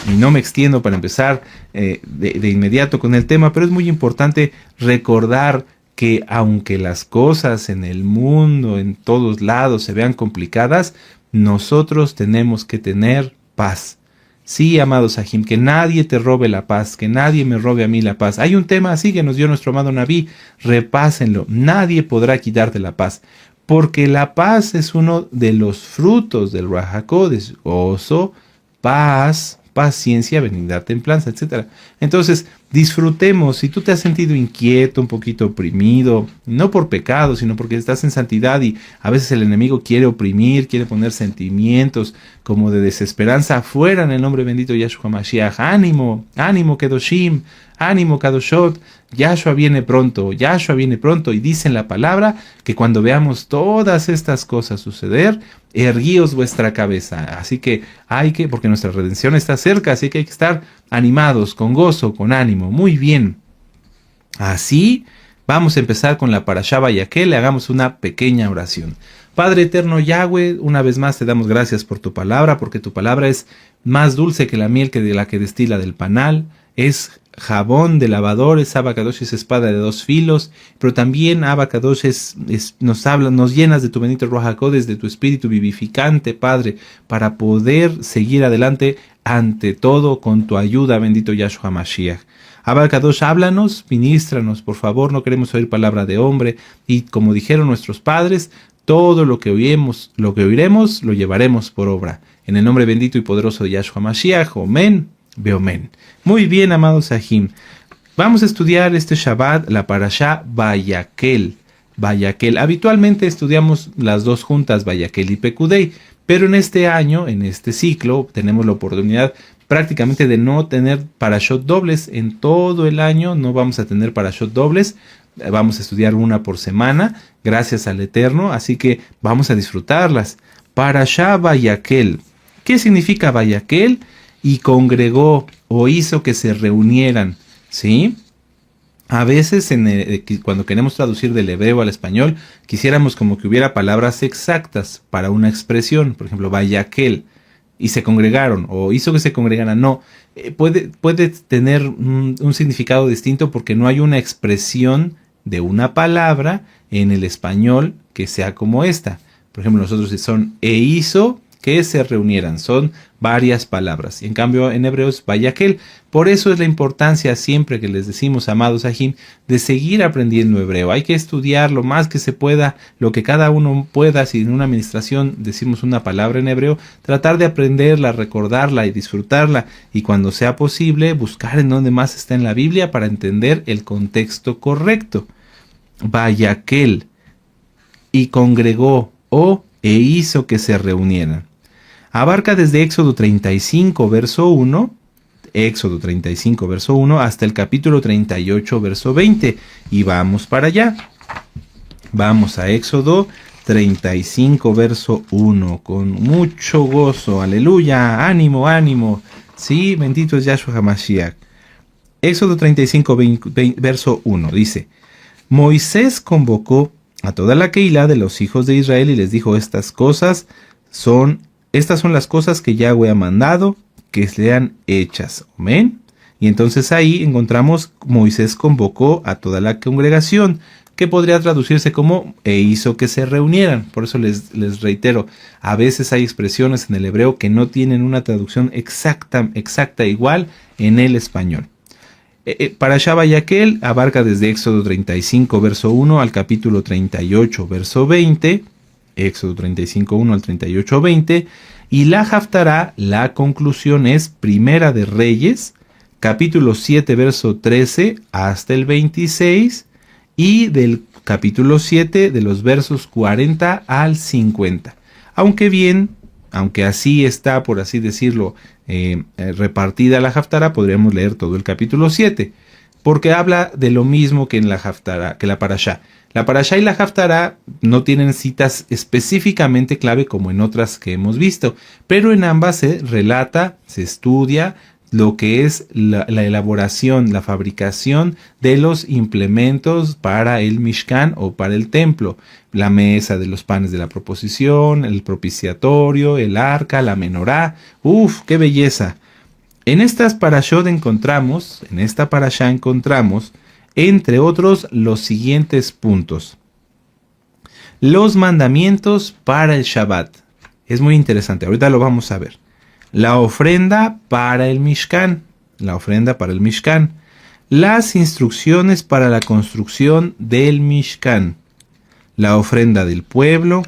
y no me extiendo para empezar de inmediato con el tema, pero es muy importante recordar que aunque las cosas en el mundo, en todos lados, se vean complicadas, nosotros tenemos que tener paz. Sí, amado Sahim, que nadie te robe la paz, que nadie me robe a mí la paz. Hay un tema así que nos dio nuestro amado Naví, repásenlo, nadie podrá quitarte la paz, porque la paz es uno de los frutos del Ruach HaKodesh, gozo, paz, paciencia, benignidad, templanza, etc. Entonces, disfrutemos. Si tú te has sentido inquieto, un poquito oprimido, no por pecado, sino porque estás en santidad y a veces el enemigo quiere oprimir, quiere poner sentimientos como de desesperanza afuera, en el nombre bendito de Yahshua Mashiach. Ánimo, ánimo Kedoshim, ánimo Kadoshot, Yahshua viene pronto, y dice en la palabra que cuando veamos todas estas cosas suceder, erguíos vuestra cabeza. Así que porque nuestra redención está cerca, así que hay que estar animados, con gozo, con ánimo. Muy bien. Así vamos a empezar con la Parashá Vayakhel. Le hagamos una pequeña oración. Padre eterno Yahweh, una vez más te damos gracias por tu palabra, porque tu palabra es más dulce que la miel que de la que destila del panal, es jabón de lavador, es Abacadosh, es espada de dos filos, pero también Abacadosh nos llenas de tu bendito Ruach HaKodesh, de tu espíritu vivificante, Padre, para poder seguir adelante ante todo con tu ayuda, bendito Yahshua Mashiach. Abacadosh, háblanos, ministranos, por favor, no queremos oír palabra de hombre, y como dijeron nuestros padres, todo lo que oiremos, lo llevaremos por obra. En el nombre bendito y poderoso de Yahshua Mashiach, amén. Beomen. Muy bien, amados Sahim. Vamos a estudiar este Shabbat, la Parashá Vayakhel. Habitualmente estudiamos las dos juntas, Vayakhel y Pekudei, pero en este año, en este ciclo, tenemos la oportunidad prácticamente de no tener parashot dobles. En todo el año no vamos a tener parashot dobles. Vamos a estudiar una por semana, gracias al Eterno, así que vamos a disfrutarlas. Parashá Vayakhel. ¿Qué significa Vayakhel? Y congregó o hizo que se reunieran, ¿sí? A veces cuando queremos traducir del hebreo al español, quisiéramos como que hubiera palabras exactas para una expresión, por ejemplo, Vayakhel, y se congregaron, o hizo que se congregaran. No, puede tener un significado distinto porque no hay una expresión de una palabra en el español que sea como esta. Por ejemplo, nosotros son hizo que se reunieran, son varias palabras, y en cambio en hebreo es Vayakhel. Por eso es la importancia siempre que les decimos, amados Sahim, de seguir aprendiendo hebreo. Hay que estudiar lo más que se pueda, lo que cada uno pueda. Si en una administración decimos una palabra en hebreo, tratar de aprenderla, recordarla y disfrutarla, y cuando sea posible, buscar en dónde más está en la Biblia para entender el contexto correcto. Vayakhel, y congregó e hizo que se reunieran. Abarca desde Éxodo 35, verso 1, hasta el capítulo 38, verso 20. Y vamos para allá. Vamos a Éxodo 35, verso 1, con mucho gozo. Aleluya, ánimo, ánimo. Sí, bendito es Yahshua HaMashiach. Éxodo 35, verso 1, dice: Moisés convocó a toda la Keilah de los hijos de Israel y les dijo: Estas son las cosas que Yahweh ha mandado que sean hechas. Amén. Y entonces ahí encontramos: Moisés convocó a toda la congregación, que podría traducirse como hizo que se reunieran. Por eso les reitero, a veces hay expresiones en el hebreo que no tienen una traducción exacta igual en el español. Parashá Vayakhel abarca desde Éxodo 35, verso 1 al capítulo 38, verso 20. Éxodo 35, 1 al 38, 20. Y la Haftará, la conclusión, es Primera de Reyes, capítulo 7, verso 13 hasta el 26. Y del capítulo 7, de los versos 40 al 50. Aunque así está, por así decirlo, repartida la Haftará, podríamos leer todo el capítulo 7, porque habla de lo mismo que en la Haftará, que la Parashá. La Parashá y la Haftará no tienen citas específicamente clave como en otras que hemos visto, pero en ambas se relata, se estudia lo que es la elaboración, la fabricación de los implementos para el Mishkan o para el templo. La mesa de los panes de la proposición, el propiciatorio, el arca, la menorá. ¡Uf, qué belleza! En estas parashot encontramos, en esta parashá encontramos, entre otros, los siguientes puntos. Los mandamientos para el Shabbat. Es muy interesante, ahorita lo vamos a ver. La ofrenda para el Mishkan. La ofrenda para el Mishkan. Las instrucciones para la construcción del Mishkan. La ofrenda del pueblo.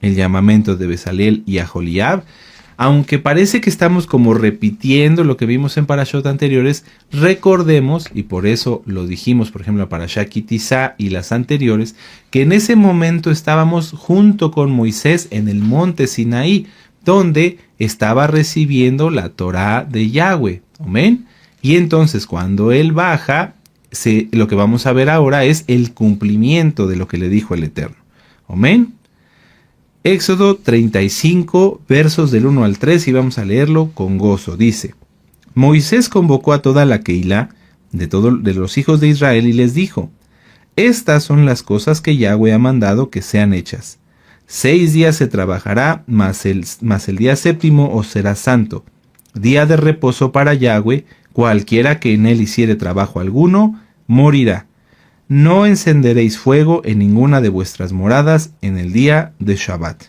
El llamamiento de Bezalel y Aholiab. Aunque parece que estamos como repitiendo lo que vimos en parashot anteriores, recordemos, y por eso lo dijimos, por ejemplo, para Parashá Ki Tisa y las anteriores, que en ese momento estábamos junto con Moisés en el monte Sinaí, donde estaba recibiendo la Torá de Yahweh. Amén. Y entonces cuando él baja, lo que vamos a ver ahora es el cumplimiento de lo que le dijo el Eterno. Amén. Éxodo 35, versos del 1 al 3, y vamos a leerlo con gozo. Dice: Moisés convocó a toda la Keilah de los hijos de Israel y les dijo: Estas son las cosas que Yahweh ha mandado que sean hechas. 6 días se trabajará, mas el día séptimo os será santo, día de reposo para Yahweh. Cualquiera que en él hiciere trabajo alguno, morirá. No encenderéis fuego en ninguna de vuestras moradas en el día de Shabbat.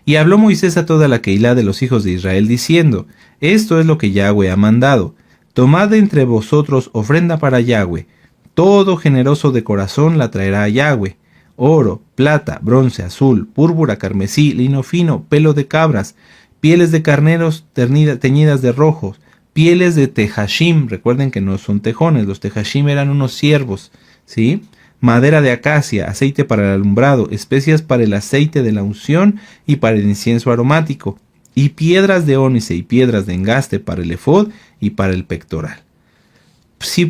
Y habló Moisés a toda la Keilah de los hijos de Israel, diciendo: Esto es lo que Yahweh ha mandado. Tomad entre vosotros ofrenda para Yahweh. Todo generoso de corazón la traerá a Yahweh. Oro, plata, bronce, azul, púrpura, carmesí, lino fino, pelo de cabras, pieles de carneros teñidas de rojos, pieles de tejashim. Recuerden que no son tejones, los tejashim eran unos ciervos, ¿sí? Madera de acacia, aceite para el alumbrado, especias para el aceite de la unción y para el incienso aromático, y piedras de ónice y piedras de engaste para el efod y para el pectoral.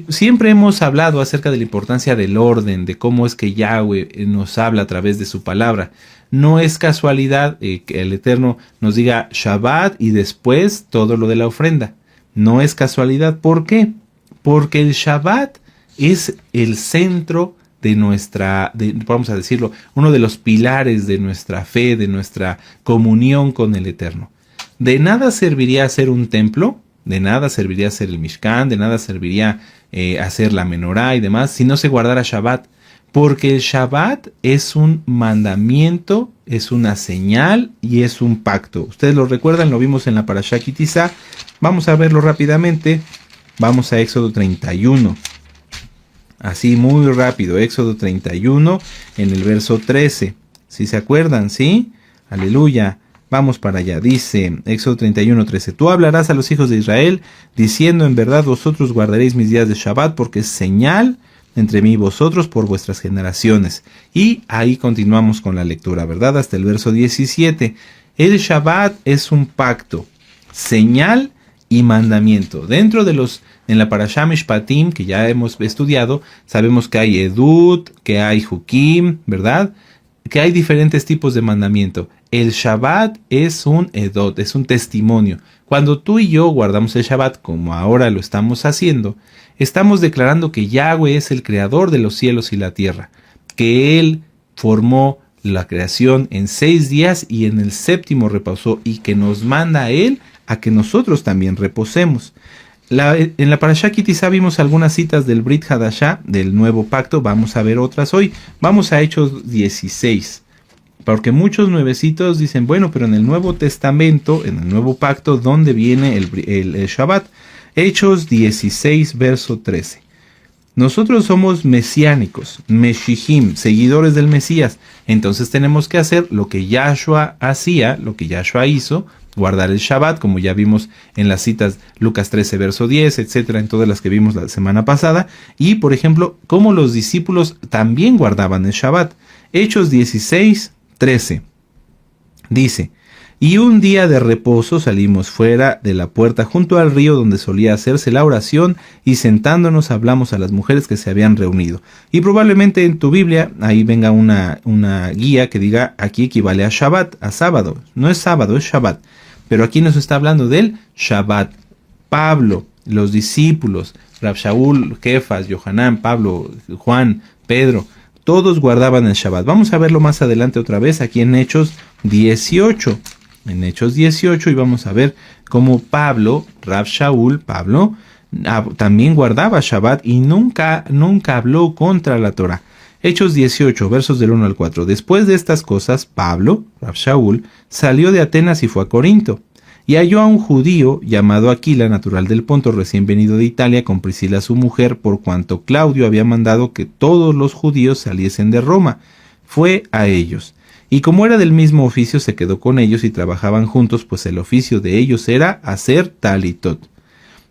Siempre hemos hablado acerca de la importancia del orden, de cómo es que Yahweh nos habla a través de su palabra. No es casualidad que el Eterno nos diga Shabbat y después todo lo de la ofrenda. No es casualidad. ¿Por qué? Porque el Shabbat es el centro de vamos a decirlo, uno de los pilares de nuestra fe, de nuestra comunión con el Eterno. De nada serviría hacer un templo, de nada serviría hacer el Mishkan, de nada serviría hacer la menorá y demás, si no se guardara Shabbat. Porque el Shabbat es un mandamiento, es una señal y es un pacto. Ustedes lo recuerdan, lo vimos en la Parashá Ki Tisa. Vamos a verlo rápidamente. Vamos a Éxodo 31. Así muy rápido, Éxodo 31 en el verso 13. ¿Sí se acuerdan? ¿Sí? Aleluya. Vamos para allá. Dice Éxodo 31:13. Tú hablarás a los hijos de Israel, diciendo: en verdad vosotros guardaréis mis días de Shabbat, porque es señal entre mí y vosotros por vuestras generaciones. Y ahí continuamos con la lectura, ¿verdad? Hasta el verso 17. El Shabbat es un pacto, señal y mandamiento. En la Parashá Mishpatim, que ya hemos estudiado, sabemos que hay Edut, que hay Jukim, ¿verdad? Que hay diferentes tipos de mandamiento. El Shabbat es un Edot, es un testimonio. Cuando tú y yo guardamos el Shabbat, como ahora lo estamos haciendo, estamos declarando que Yahweh es el creador de los cielos y la tierra, que Él formó la creación en 6 días y en el séptimo reposó, y que nos manda a Él a que nosotros también reposemos. En la Parashá Ki Tisa vimos algunas citas del Brit Hadashah, del nuevo pacto. Vamos a ver otras hoy. Vamos a Hechos 16. Porque muchos nuevecitos dicen: bueno, pero en el Nuevo Testamento, en el Nuevo Pacto, ¿dónde viene el Shabbat? Hechos 16, verso 13. Nosotros somos mesiánicos, meshihim, seguidores del Mesías. Entonces tenemos que hacer lo que Yahshua hacía, lo que Yahshua hizo, guardar el Shabbat, como ya vimos en las citas Lucas 13, verso 10, etcétera, en todas las que vimos la semana pasada. Y, por ejemplo, cómo los discípulos también guardaban el Shabbat. Hechos 16, 13. Dice: y un día de reposo salimos fuera de la puerta junto al río donde solía hacerse la oración, y sentándonos hablamos a las mujeres que se habían reunido. Y probablemente en tu Biblia ahí venga una guía que diga: aquí equivale a Shabbat, a sábado. No es sábado, es Shabbat. Pero aquí nos está hablando del Shabbat. Pablo, los discípulos, Rab Shaul, Kefas, Yohanan, Pablo, Juan, Pedro, todos guardaban el Shabbat. Vamos a verlo más adelante otra vez aquí en Hechos 18. En Hechos 18, y vamos a ver como Pablo, Rav Shaul, Pablo, también guardaba Shabbat y nunca habló contra la Torah. Hechos 18, versos del 1 al 4. Después de estas cosas, Pablo, Rav Shaul, salió de Atenas y fue a Corinto. Y halló a un judío llamado Aquila, natural del Ponto, recién venido de Italia, con Priscila su mujer, por cuanto Claudio había mandado que todos los judíos saliesen de Roma. Fue a ellos. Y como era del mismo oficio, se quedó con ellos y trabajaban juntos, pues el oficio de ellos era hacer talitot.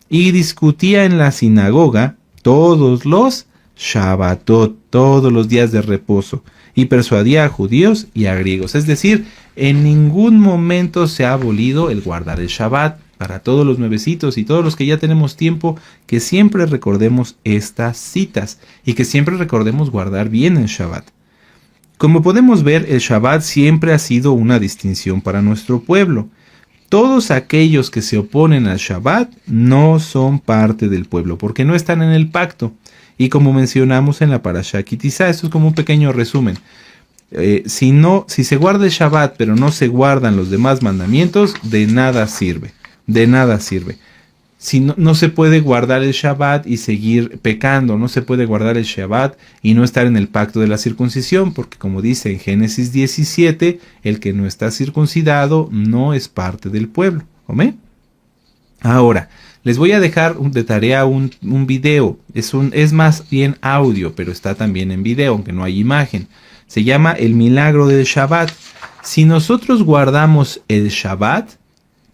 Y discutía en la sinagoga todos los Shabbatot, todos los días de reposo, y persuadía a judíos y a griegos. Es decir, en ningún momento se ha abolido el guardar el Shabbat. Para todos los nuevecitos y todos los que ya tenemos tiempo, que siempre recordemos estas citas y que siempre recordemos guardar bien el Shabbat. Como podemos ver, el Shabbat siempre ha sido una distinción para nuestro pueblo. Todos aquellos que se oponen al Shabbat no son parte del pueblo, porque no están en el pacto. Y como mencionamos en la Parashá Ki Tisa, esto es como un pequeño resumen. Si se guarda el Shabbat, pero no se guardan los demás mandamientos, de nada sirve. De nada sirve. Si no se puede guardar el Shabbat y seguir pecando, no se puede guardar el Shabbat y no estar en el pacto de la circuncisión, porque como dice en Génesis 17, el que no está circuncidado no es parte del pueblo. ¿Amén? Ahora, les voy a dejar de tarea un video, es más bien audio, pero está también en video, aunque no hay imagen. Se llama El Milagro del Shabbat. Si nosotros guardamos el Shabbat,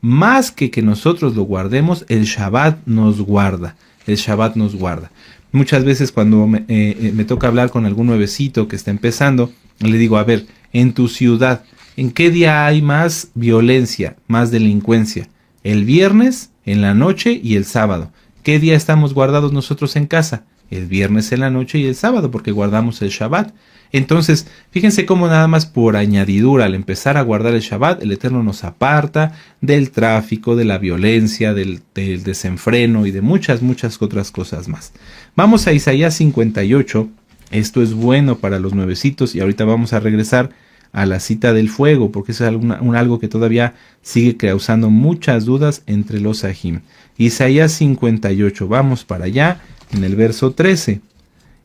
más que nosotros lo guardemos, el Shabbat nos guarda. El Shabbat nos guarda. Muchas veces cuando me toca hablar con algún nuevecito que está empezando, le digo, a ver, en tu ciudad, ¿en qué día hay más violencia, más delincuencia? El viernes, en la noche y el sábado. ¿Qué día estamos guardados nosotros en casa? El viernes en la noche y el sábado, porque guardamos el Shabbat. Entonces, fíjense cómo nada más por añadidura, al empezar a guardar el Shabbat, el Eterno nos aparta del tráfico, de la violencia, del desenfreno y de muchas otras cosas más. Vamos a Isaías 58. Esto es bueno para los nuevecitos y ahorita vamos a regresar a la cita del fuego, porque eso es algo que todavía sigue causando muchas dudas entre los Ajim. Isaías 58, vamos para allá, en el verso 13.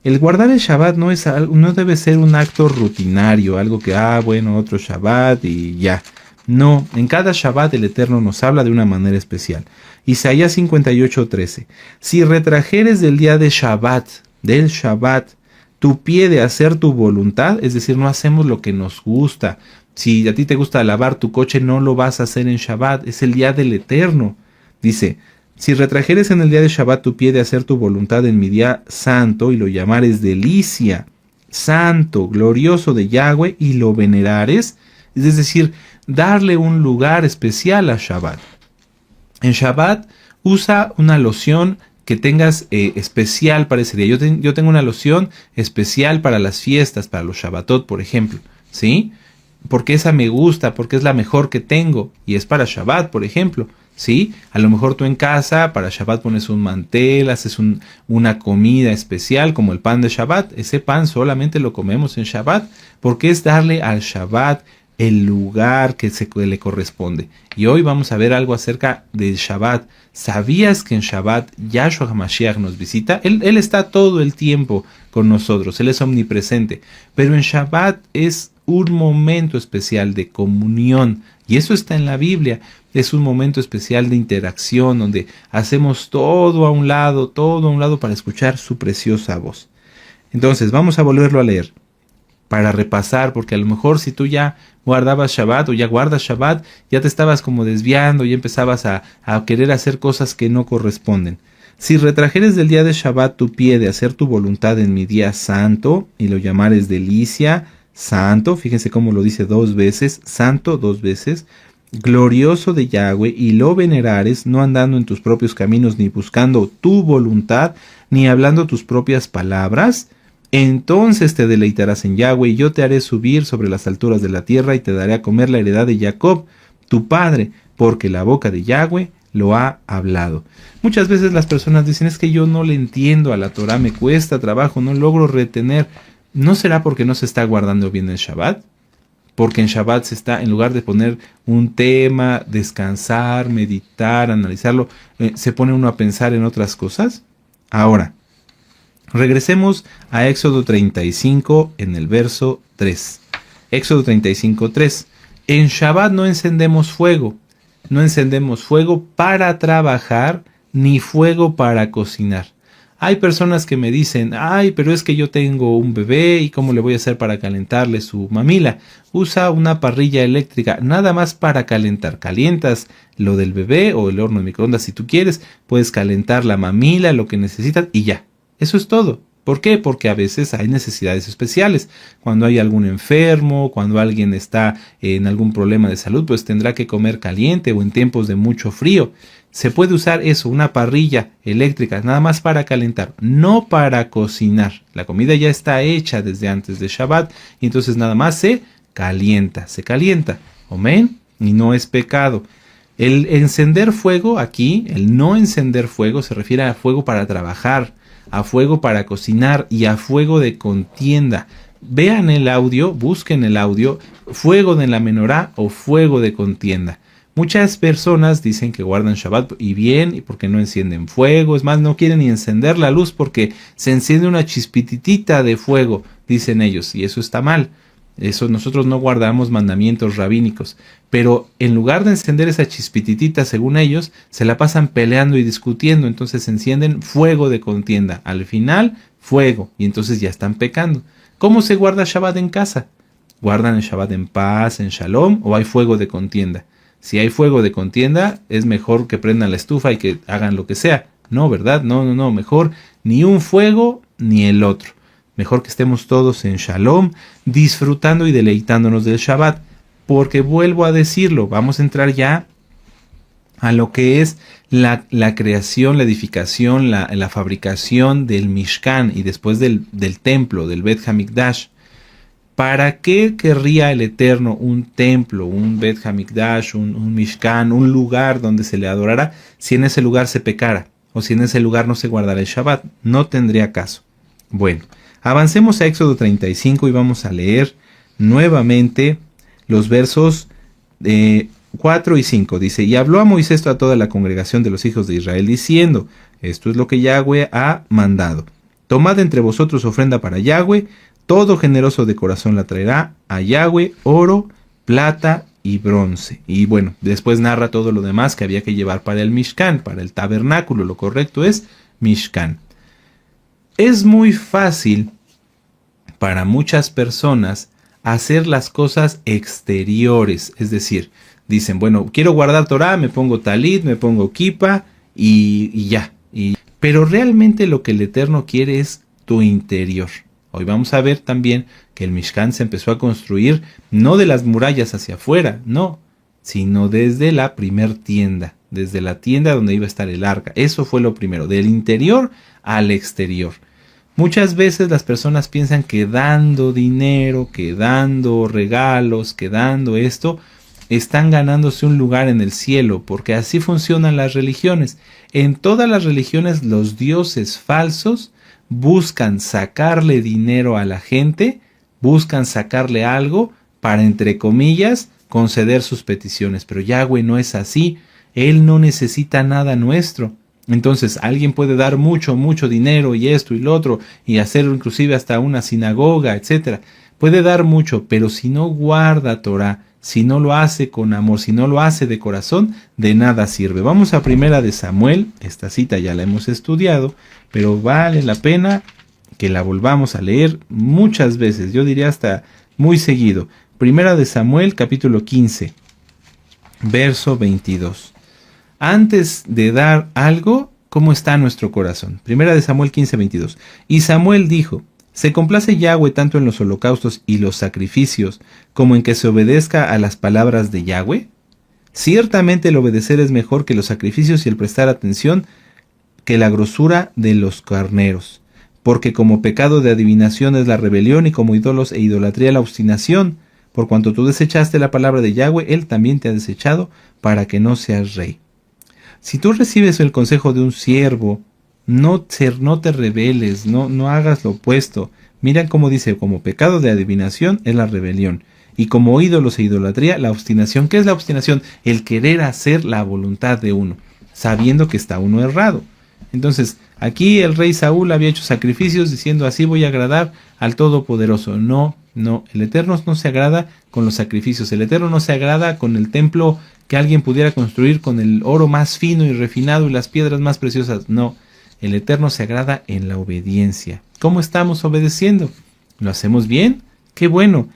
El guardar el Shabbat no debe ser un acto rutinario, algo que, otro Shabbat y ya. No, en cada Shabbat el Eterno nos habla de una manera especial. Isaías 58, 13. Si retrajeres del día de Shabbat, del Shabbat, tu pie de hacer tu voluntad, es decir, no hacemos lo que nos gusta. Si a ti te gusta lavar tu coche, no lo vas a hacer en Shabbat, es el día del Eterno. Dice, si retrajeres en el día de Shabbat tu pie de hacer tu voluntad en mi día santo y lo llamares delicia, santo, glorioso de Yahweh y lo venerares, es decir, darle un lugar especial a Shabbat. En Shabbat usa una loción que tengas especial para ese día. Yo tengo una loción especial para las fiestas, para los Shabbatot, por ejemplo, ¿sí? Porque esa me gusta, porque es la mejor que tengo y es para Shabbat, por ejemplo. ¿Sí? A lo mejor tú en casa para Shabbat pones un mantel, haces una comida especial como el pan de Shabbat. Ese pan solamente lo comemos en Shabbat porque es darle al Shabbat el lugar que le corresponde. Y hoy vamos a ver algo acerca del Shabbat. ¿Sabías que en Shabbat Yahshua HaMashiach nos visita? Él está todo el tiempo con nosotros, Él es omnipresente. Pero en Shabbat es un momento especial de comunión. Y eso está en la Biblia. Es un momento especial de interacción donde hacemos todo a un lado para escuchar su preciosa voz. Entonces, vamos a volverlo a leer para repasar, porque a lo mejor si tú ya guardabas Shabbat o ya guardas Shabbat, ya te estabas como desviando y empezabas a querer hacer cosas que no corresponden. Si retrajeres del día de Shabbat tu pie de hacer tu voluntad en mi día santo y lo llamares delicia, santo, fíjense cómo lo dice 2 veces, santo 2 veces, glorioso de Yahweh, y lo venerares, no andando en tus propios caminos, ni buscando tu voluntad, ni hablando tus propias palabras, entonces te deleitarás en Yahweh, y yo te haré subir sobre las alturas de la tierra, y te daré a comer la heredad de Jacob, tu padre, porque la boca de Yahweh lo ha hablado. Muchas veces las personas dicen, es que yo no le entiendo a la Torah, me cuesta trabajo, no logro retener. ¿No será porque no se está guardando bien el Shabbat? porque en Shabbat se está, en lugar de poner un tema, descansar, meditar, analizarlo, se pone uno a pensar en otras cosas. Ahora, regresemos a Éxodo 35 en el verso 3. Éxodo 35, 3. En Shabbat no encendemos fuego. No encendemos fuego para trabajar ni fuego para cocinar. Hay personas que me dicen, ay, pero es que yo tengo un bebé y cómo le voy a hacer para calentarle su mamila. Usa una parrilla eléctrica, nada más para calentar. Calientas lo del bebé o el horno de microondas si tú quieres, puedes calentar la mamila, lo que necesitas y ya. Eso es todo. ¿Por qué? Porque a veces hay necesidades especiales. Cuando hay algún enfermo, cuando alguien está en algún problema de salud, pues tendrá que comer caliente o en tiempos de mucho frío. Se puede usar eso, una parrilla eléctrica, nada más para calentar, no para cocinar. La comida ya está hecha desde antes de Shabbat y entonces nada más se calienta. Amén. Y no es pecado. El encender fuego aquí, el no encender fuego, se refiere a fuego para trabajar, a fuego para cocinar y a fuego de contienda. Vean el audio, busquen el audio, fuego de la menorá o fuego de contienda. Muchas personas dicen que guardan Shabbat y bien, y porque no encienden fuego, es más, no quieren ni encender la luz porque se enciende una chispititita de fuego, dicen ellos, y eso está mal. Eso nosotros no guardamos mandamientos rabínicos, pero en lugar de encender esa chispititita, según ellos, se la pasan peleando y discutiendo, entonces encienden fuego de contienda. Al final, fuego, y entonces ya están pecando. ¿Cómo se guarda Shabbat en casa? ¿Guardan el Shabbat en paz, en shalom, o hay fuego de contienda? Si hay fuego de contienda, es mejor que prendan la estufa y que hagan lo que sea. No, ¿verdad? No, mejor ni un fuego ni el otro. Mejor que estemos todos en shalom, disfrutando y deleitándonos del Shabbat. Porque vuelvo a decirlo, vamos a entrar ya a lo que es la creación, la edificación, la fabricación del Mishkan y después del templo, del Bet Hamikdash. ¿Para qué querría el Eterno un templo, un Bet Hamikdash, un Mishkan, un lugar donde se le adorara, si en ese lugar se pecara o si en ese lugar no se guardara el Shabbat? No tendría caso. Bueno, avancemos a Éxodo 35 y vamos a leer nuevamente los versos 4 y 5. Dice, y habló a Moisés a toda la congregación de los hijos de Israel, diciendo, esto es lo que Yahweh ha mandado. Tomad entre vosotros ofrenda para Yahweh, todo generoso de corazón la traerá a Yahweh, oro, plata y bronce. Y bueno, después narra todo lo demás que había que llevar para el Mishkan, para el tabernáculo. Lo correcto es Mishkan. Es muy fácil para muchas personas hacer las cosas exteriores. Es decir, dicen, bueno, quiero guardar Torah, me pongo talit, me pongo kipa y ya. Pero realmente lo que el Eterno quiere es tu interior. Hoy vamos a ver también que el Mishkan se empezó a construir no de las murallas hacia afuera, no, sino desde la primer tienda, desde la tienda donde iba a estar el arca. Eso fue lo primero, del interior al exterior. Muchas veces las personas piensan que dando dinero, que dando regalos, que dando esto, están ganándose un lugar en el cielo, porque así funcionan las religiones. En todas las religiones los dioses falsos buscan sacarle dinero a la gente, buscan sacarle algo para, entre comillas, conceder sus peticiones. Pero Yahweh no es así, Él no necesita nada nuestro. Entonces alguien puede dar mucho dinero y esto y lo otro, y hacer inclusive hasta una sinagoga, etc. Puede dar mucho, pero si no guarda Torah, si no lo hace con amor, si no lo hace de corazón, de nada sirve. Vamos a Primera de Samuel, esta cita ya la hemos estudiado, pero vale la pena que la volvamos a leer muchas veces, yo diría hasta muy seguido. Primera de Samuel, capítulo 15, verso 22. Antes de dar algo, ¿cómo está nuestro corazón? Primera de Samuel 15, 22. Y Samuel dijo, ¿se complace Yahweh tanto en los holocaustos y los sacrificios como en que se obedezca a las palabras de Yahweh? Ciertamente el obedecer es mejor que los sacrificios y el prestar atención que la grosura de los carneros. Porque como pecado de adivinación es la rebelión y como ídolos e idolatría la obstinación. Por cuanto tú desechaste la palabra de Yahweh, Él también te ha desechado para que no seas rey. Si tú recibes el consejo de un siervo, no te rebeles, no hagas lo opuesto. Mira cómo dice, como pecado de adivinación es la rebelión. y como ídolos e idolatría, la obstinación. ¿Qué es la obstinación? El querer hacer la voluntad de uno, sabiendo que está uno errado. Entonces, aquí el rey Saúl había hecho sacrificios diciendo así voy a agradar al Todopoderoso. No, no, el Eterno no se agrada con los sacrificios, el Eterno no se agrada con el templo que alguien pudiera construir con el oro más fino y refinado y las piedras más preciosas. No, el Eterno se agrada en la obediencia. ¿Cómo estamos obedeciendo? ¿Lo hacemos bien? ¡Qué bueno!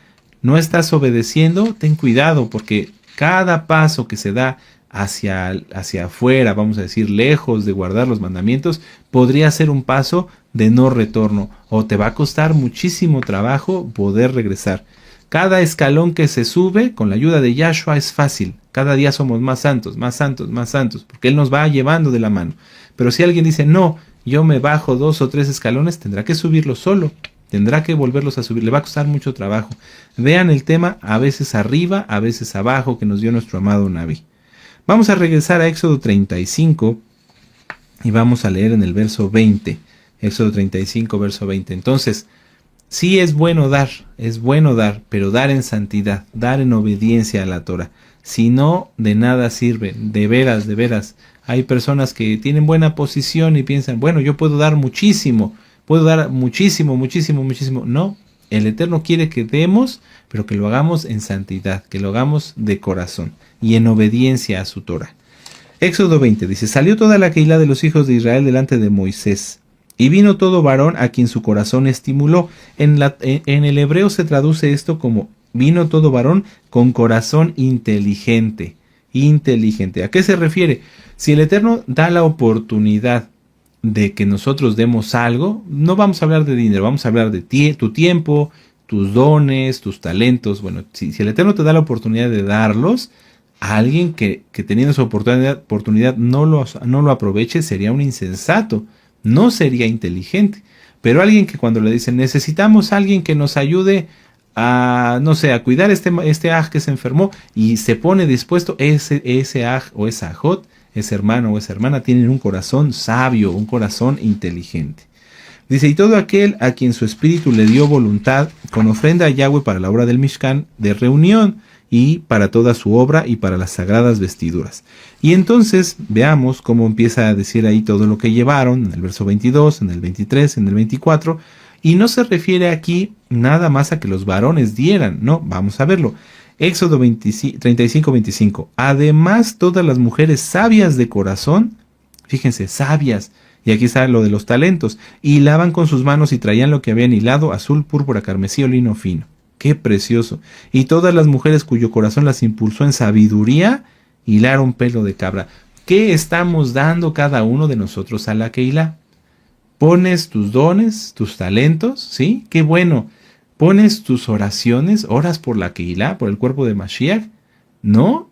¿No estás obedeciendo? Ten cuidado, porque cada paso que se da hacia afuera, vamos a decir, lejos de guardar los mandamientos, podría ser un paso de no retorno, o te va a costar muchísimo trabajo poder regresar. Cada escalón que se sube con la ayuda de Yahshua es fácil. Cada día somos más santos, más santos, más santos, porque Él nos va llevando de la mano. Pero si alguien dice, no, yo me bajo 2 o 3 escalones, tendrá que subirlo solo. Tendrá que volverlos a subir, le va a costar mucho trabajo. Vean el tema, a veces arriba, a veces abajo, que nos dio nuestro amado Naví. Vamos a regresar a Éxodo 35 y vamos a leer en el verso 20. Éxodo 35, verso 20. Entonces, sí es bueno dar, pero dar en santidad, dar en obediencia a la Torah. Si no, de nada sirve, de veras, de veras. Hay personas que tienen buena posición y piensan, bueno, yo puedo dar muchísimo. No, el Eterno quiere que demos, pero que lo hagamos en santidad, que lo hagamos de corazón y en obediencia a su Torah. Éxodo 20 dice, salió toda la Keilah de los hijos de Israel delante de Moisés, y vino todo varón a quien su corazón estimuló. En el hebreo se traduce esto como, vino todo varón con corazón inteligente. Inteligente. ¿A qué se refiere? Si el Eterno da la oportunidad de que nosotros demos algo, no vamos a hablar de dinero, vamos a hablar de tu tiempo, tus dones, tus talentos. Bueno, si el Eterno te da la oportunidad de darlos, a alguien que teniendo esa oportunidad no lo aproveche, sería un insensato, no sería inteligente. Pero alguien que cuando le dicen, necesitamos a alguien que nos ayude a, no sé, a cuidar este aj que se enfermó, y se pone dispuesto, ese aj o esa ajot, ese hermano o esa hermana, tienen un corazón sabio, un corazón inteligente. Dice, y todo aquel a quien su espíritu le dio voluntad, con ofrenda a Yahweh para la obra del Mishkan de reunión, y para toda su obra, y para las sagradas vestiduras. Y entonces veamos cómo empieza a decir ahí todo lo que llevaron, en el verso 22, en el 23, en el 24, y no se refiere aquí nada más a que los varones dieran, no, vamos a verlo. Éxodo 35-25. Además, todas las mujeres sabias de corazón, fíjense, sabias, y aquí está lo de los talentos, hilaban con sus manos y traían lo que habían hilado, azul, púrpura, carmesí o lino fino. ¡Qué precioso! Y todas las mujeres cuyo corazón las impulsó en sabiduría, hilaron pelo de cabra. ¿Qué estamos dando cada uno de nosotros a la Keilah? Pones tus dones, tus talentos, ¿sí? ¡Qué bueno! ¿Pones tus oraciones, oras por la Keilah, por el cuerpo de Mashiach? No,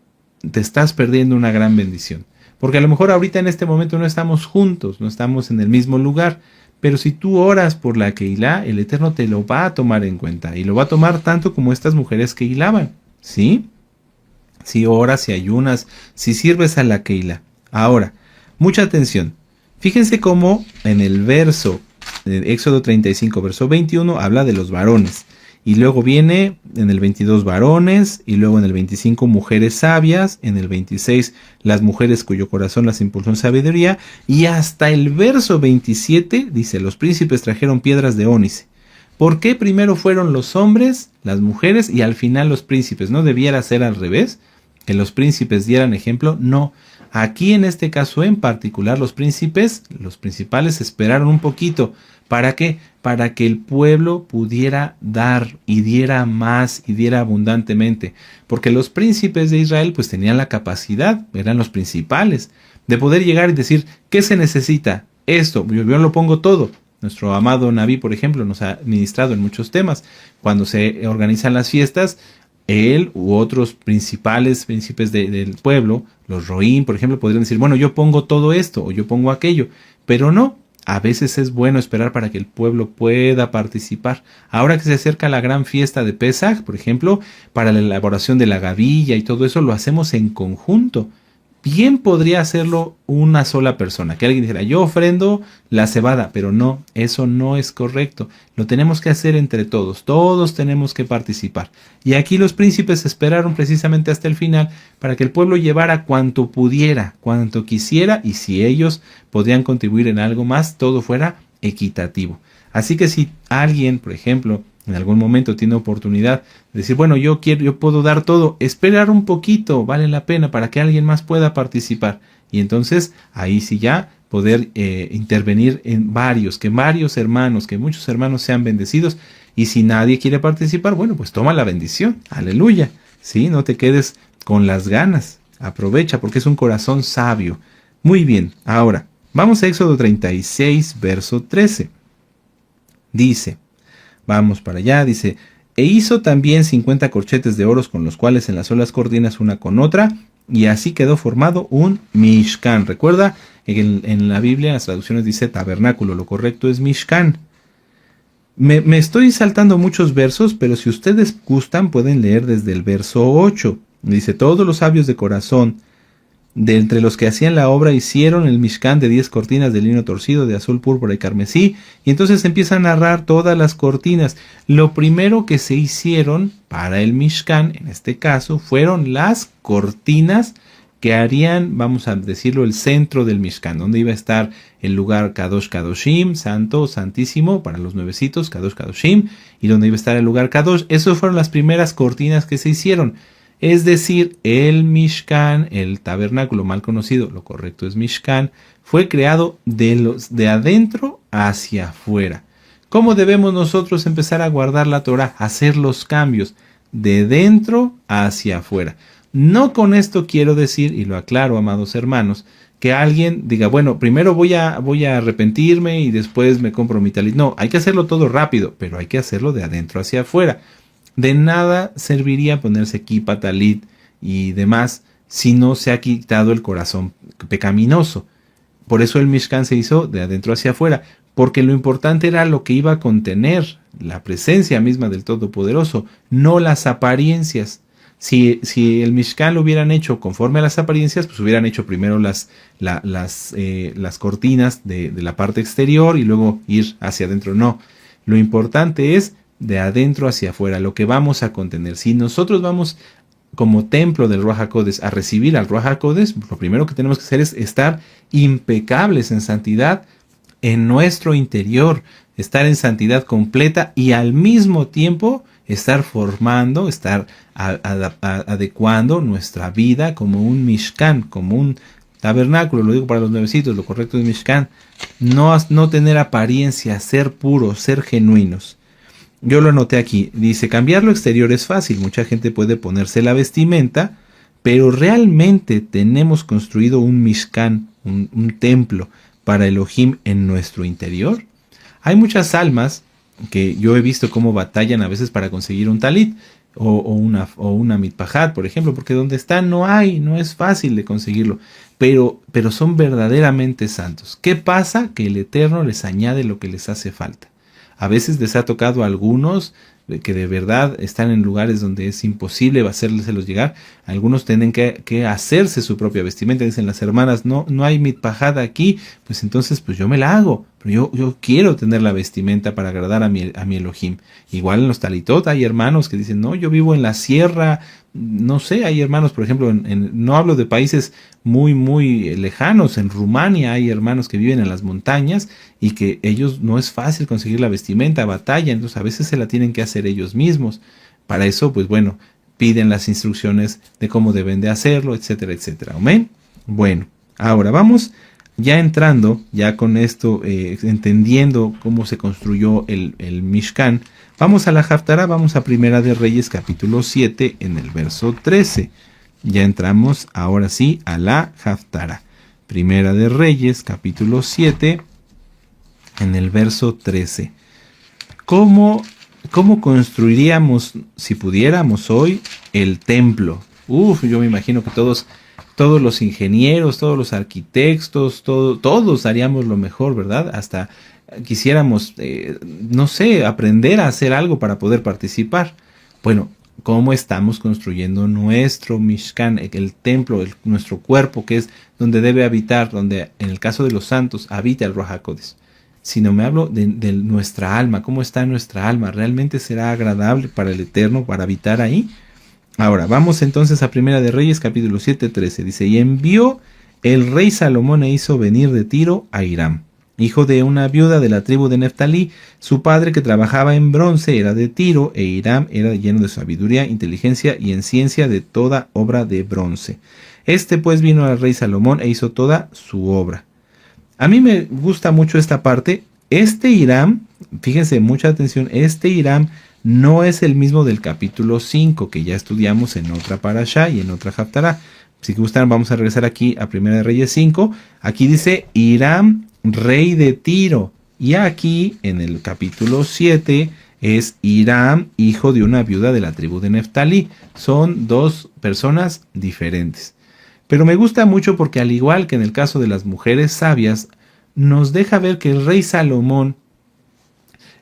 te estás perdiendo una gran bendición. Porque a lo mejor ahorita en este momento no estamos juntos, no estamos en el mismo lugar, pero si tú oras por la Keilah, el Eterno te lo va a tomar en cuenta, y lo va a tomar tanto como estas mujeres que hilaban, ¿sí? Si oras, si ayunas, si sirves a la Keilah. Ahora, mucha atención. Fíjense cómo en el verso de Éxodo 35, verso 21, habla de los varones. Y luego viene en el 22 varones, y luego en el 25 mujeres sabias, en el 26 las mujeres cuyo corazón las impulsó en sabiduría, y hasta el verso 27 dice, los príncipes trajeron piedras de ónice. ¿Por qué primero fueron los hombres, las mujeres, y al final los príncipes? ¿No debiera ser al revés? ¿Que los príncipes dieran ejemplo? No. Aquí en este caso en particular los príncipes, los principales esperaron un poquito. ¿Para qué? Para que el pueblo pudiera dar y diera más y diera abundantemente. Porque los príncipes de Israel pues tenían la capacidad, eran los principales, de poder llegar y decir, ¿qué se necesita? Esto, yo lo pongo todo. Nuestro amado Naví, por ejemplo, nos ha ministrado en muchos temas. Cuando se organizan las fiestas, él u otros príncipes del pueblo, los roín, por ejemplo, podrían decir, bueno, yo pongo todo esto o yo pongo aquello, pero no. A veces es bueno esperar para que el pueblo pueda participar. Ahora que se acerca la gran fiesta de Pesaj, por ejemplo, para la elaboración de la gavilla y todo eso, lo hacemos en conjunto. bien podría hacerlo una sola persona, que alguien dijera, yo ofrendo la cebada, pero no, eso no es correcto. Lo tenemos que hacer entre todos, todos tenemos que participar. Y aquí los príncipes esperaron precisamente hasta el final para que el pueblo llevara cuanto pudiera, cuanto quisiera, y si ellos podían contribuir en algo más, todo fuera equitativo. Así que si alguien, por ejemplo, en algún momento tiene oportunidad de decir, bueno, yo puedo dar todo, esperar un poquito, vale la pena para que alguien más pueda participar. Y entonces ahí sí ya poder intervenir en que muchos hermanos sean bendecidos. Y si nadie quiere participar, bueno, pues toma la bendición, aleluya. Sí, no te quedes con las ganas, aprovecha porque es un corazón sabio. Muy bien, ahora vamos a Éxodo 36, verso 13. Dice, vamos para allá, dice, e hizo también 50 corchetes de oro con los cuales enlazó las cortinas una con otra, y así quedó formado un Mishkan. Recuerda, en la Biblia, en las traducciones dice tabernáculo, lo correcto es Mishkan. Me estoy saltando muchos versos, pero si ustedes gustan pueden leer desde el verso 8. Dice, todos los sabios de corazón de entre los que hacían la obra hicieron el Mishkan de 10 cortinas de lino torcido de azul, púrpura y carmesí. Y entonces empieza a narrar todas las cortinas. Lo primero que se hicieron para el Mishkan, en este caso, fueron las cortinas que harían, vamos a decirlo, el centro del Mishkan, donde iba a estar el lugar Kadosh Kadoshim, santo, santísimo, para los nuevecitos, Kadosh Kadoshim, y donde iba a estar el lugar Kadosh. Esas fueron las primeras cortinas que se hicieron. Es decir, el Mishkan, el tabernáculo mal conocido, lo correcto es Mishkan, fue creado de adentro hacia afuera. ¿Cómo debemos nosotros empezar a guardar la Torah? Hacer los cambios de dentro hacia afuera. No con esto quiero decir, y lo aclaro, amados hermanos, que alguien diga, bueno, primero voy a arrepentirme y después me compro mi talit. No, hay que hacerlo todo rápido, pero hay que hacerlo de adentro hacia afuera. De nada serviría ponerse kipa, talit y demás si no se ha quitado el corazón pecaminoso. Por eso el Mishkan se hizo de adentro hacia afuera, porque lo importante era lo que iba a contener, la presencia misma del Todopoderoso, no las apariencias. Si el Mishkan lo hubieran hecho conforme a las apariencias, pues hubieran hecho primero las cortinas de la parte exterior y luego ir hacia adentro. No, lo importante es de adentro hacia afuera, lo que vamos a contener. Si nosotros vamos como templo del Ruach HaKodesh a recibir al Ruach HaKodesh, lo primero que tenemos que hacer es estar impecables en santidad en nuestro interior, estar en santidad completa y al mismo tiempo estar formando, estar adecuando nuestra vida como un Mishkan, como un tabernáculo. Lo digo para los nuevecitos, lo correcto es Mishkan. No tener apariencia, ser puros, ser genuinos. Yo lo anoté aquí, dice, cambiar lo exterior es fácil, mucha gente puede ponerse la vestimenta, pero realmente tenemos construido un Mishkan, un templo para Elohim en nuestro interior. Hay muchas almas que yo he visto cómo batallan a veces para conseguir un talit o una mitpahat, por ejemplo, porque donde están no es fácil de conseguirlo, pero son verdaderamente santos. ¿Qué pasa? Que el Eterno les añade lo que les hace falta. A veces les ha tocado a algunos que de verdad están en lugares donde es imposible hacérselos llegar. Algunos tienen que hacerse su propia vestimenta. Dicen las hermanas, no hay mitpajada aquí, pues entonces pues yo me la hago. Pero yo quiero tener la vestimenta para agradar a mi Elohim. Igual en los talitot hay hermanos que dicen, no, yo vivo en la sierra. No sé, hay hermanos, por ejemplo, no hablo de países muy, muy lejanos. En Rumania hay hermanos que viven en las montañas y que ellos no es fácil conseguir la vestimenta, batallan, entonces a veces se la tienen que hacer ellos mismos. Para eso, pues bueno, piden las instrucciones de cómo deben de hacerlo, etcétera, etcétera. ¿Amén? Bueno, ahora vamos ya entrando, ya con esto, entendiendo cómo se construyó el Mishkan. Vamos a la Haftará, vamos a Primera de Reyes, capítulo 7, en el verso 13. Ya entramos ahora sí a la Haftará. Primera de Reyes, capítulo 7, en el verso 13. ¿Cómo construiríamos, si pudiéramos hoy, el templo? Yo me imagino que todos los ingenieros, todos los arquitectos, todos haríamos lo mejor, ¿verdad? Hasta quisiéramos, aprender a hacer algo para poder participar. Bueno, cómo estamos construyendo nuestro Mishkan, el templo, nuestro cuerpo, que es donde debe habitar, donde en el caso de los santos habita el Ruach HaKodesh. Sino me hablo de nuestra alma, cómo está nuestra alma, ¿realmente será agradable para el Eterno para habitar ahí? Ahora, vamos entonces a Primera de Reyes, capítulo 7:13, dice, y envió el rey Salomón e hizo venir de Tiro a Hiram, hijo de una viuda de la tribu de Neftalí. Su padre, que trabajaba en bronce, era de Tiro, e Hiram era lleno de sabiduría, inteligencia y en ciencia de toda obra de bronce. Este pues vino al rey Salomón e hizo toda su obra. A mí me gusta mucho esta parte. Este Hiram, fíjense, mucha atención, este Hiram no es el mismo del capítulo 5 que ya estudiamos en otra parashá y en otra haftará. Si gustan, vamos a regresar aquí a Primera de Reyes 5. Aquí dice Hiram, rey de Tiro. Y aquí, en el capítulo 7, es Hiram, hijo de una viuda de la tribu de Neftalí. Son dos personas diferentes. Pero me gusta mucho porque, al igual que en el caso de las mujeres sabias, nos deja ver que el rey Salomón,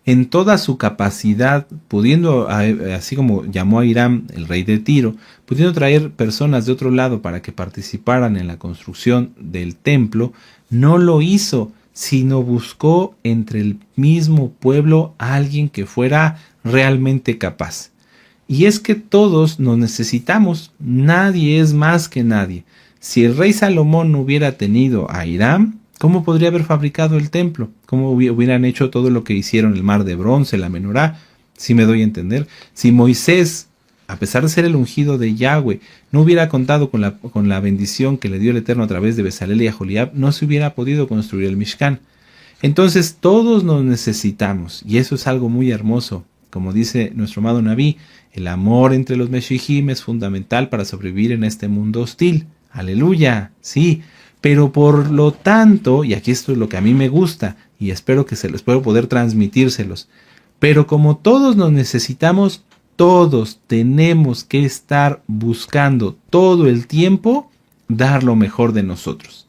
en toda su capacidad, pudiendo, así como llamó a Hiram, el rey de Tiro, pudiendo traer personas de otro lado para que participaran en la construcción del templo, no lo hizo, sino buscó entre el mismo pueblo a alguien que fuera realmente capaz. Y es que todos nos necesitamos, nadie es más que nadie. Si el rey Salomón no hubiera tenido a Hiram, ¿cómo podría haber fabricado el templo? ¿Cómo hubieran hecho todo lo que hicieron, el mar de bronce, la menorá? Si me doy a entender. Si Moisés, a pesar de ser el ungido de Yahweh, no hubiera contado con la bendición que le dio el Eterno a través de Bezalel y Aholiab, no se hubiera podido construir el Mishkan. Entonces todos nos necesitamos, y eso es algo muy hermoso. Como dice nuestro amado Naví, el amor entre los Meshihim es fundamental para sobrevivir en este mundo hostil. ¡Aleluya! Sí. Pero por lo tanto, y aquí esto es lo que a mí me gusta, y espero que se les pueda poder transmitírselos, pero como todos nos necesitamos, todos tenemos que estar buscando todo el tiempo dar lo mejor de nosotros.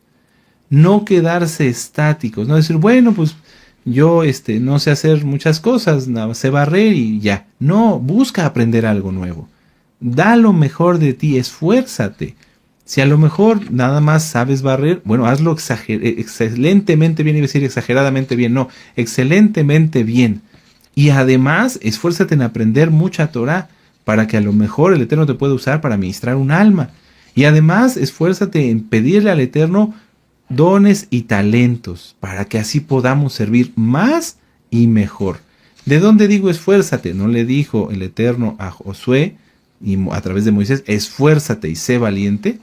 No quedarse estáticos, no decir, bueno, pues yo no sé hacer muchas cosas, no, sé barrer y ya. No, busca aprender algo nuevo. Da lo mejor de ti, esfuérzate. Si a lo mejor nada más sabes barrer, bueno, hazlo excelentemente bien, iba a decir exageradamente bien, no, excelentemente bien. Y además, esfuérzate en aprender mucha Torah, para que a lo mejor el Eterno te pueda usar para ministrar un alma. Y además, esfuérzate en pedirle al Eterno dones y talentos, para que así podamos servir más y mejor. ¿De dónde digo esfuérzate? No le dijo el Eterno a Josué, y a través de Moisés, esfuérzate y sé valiente,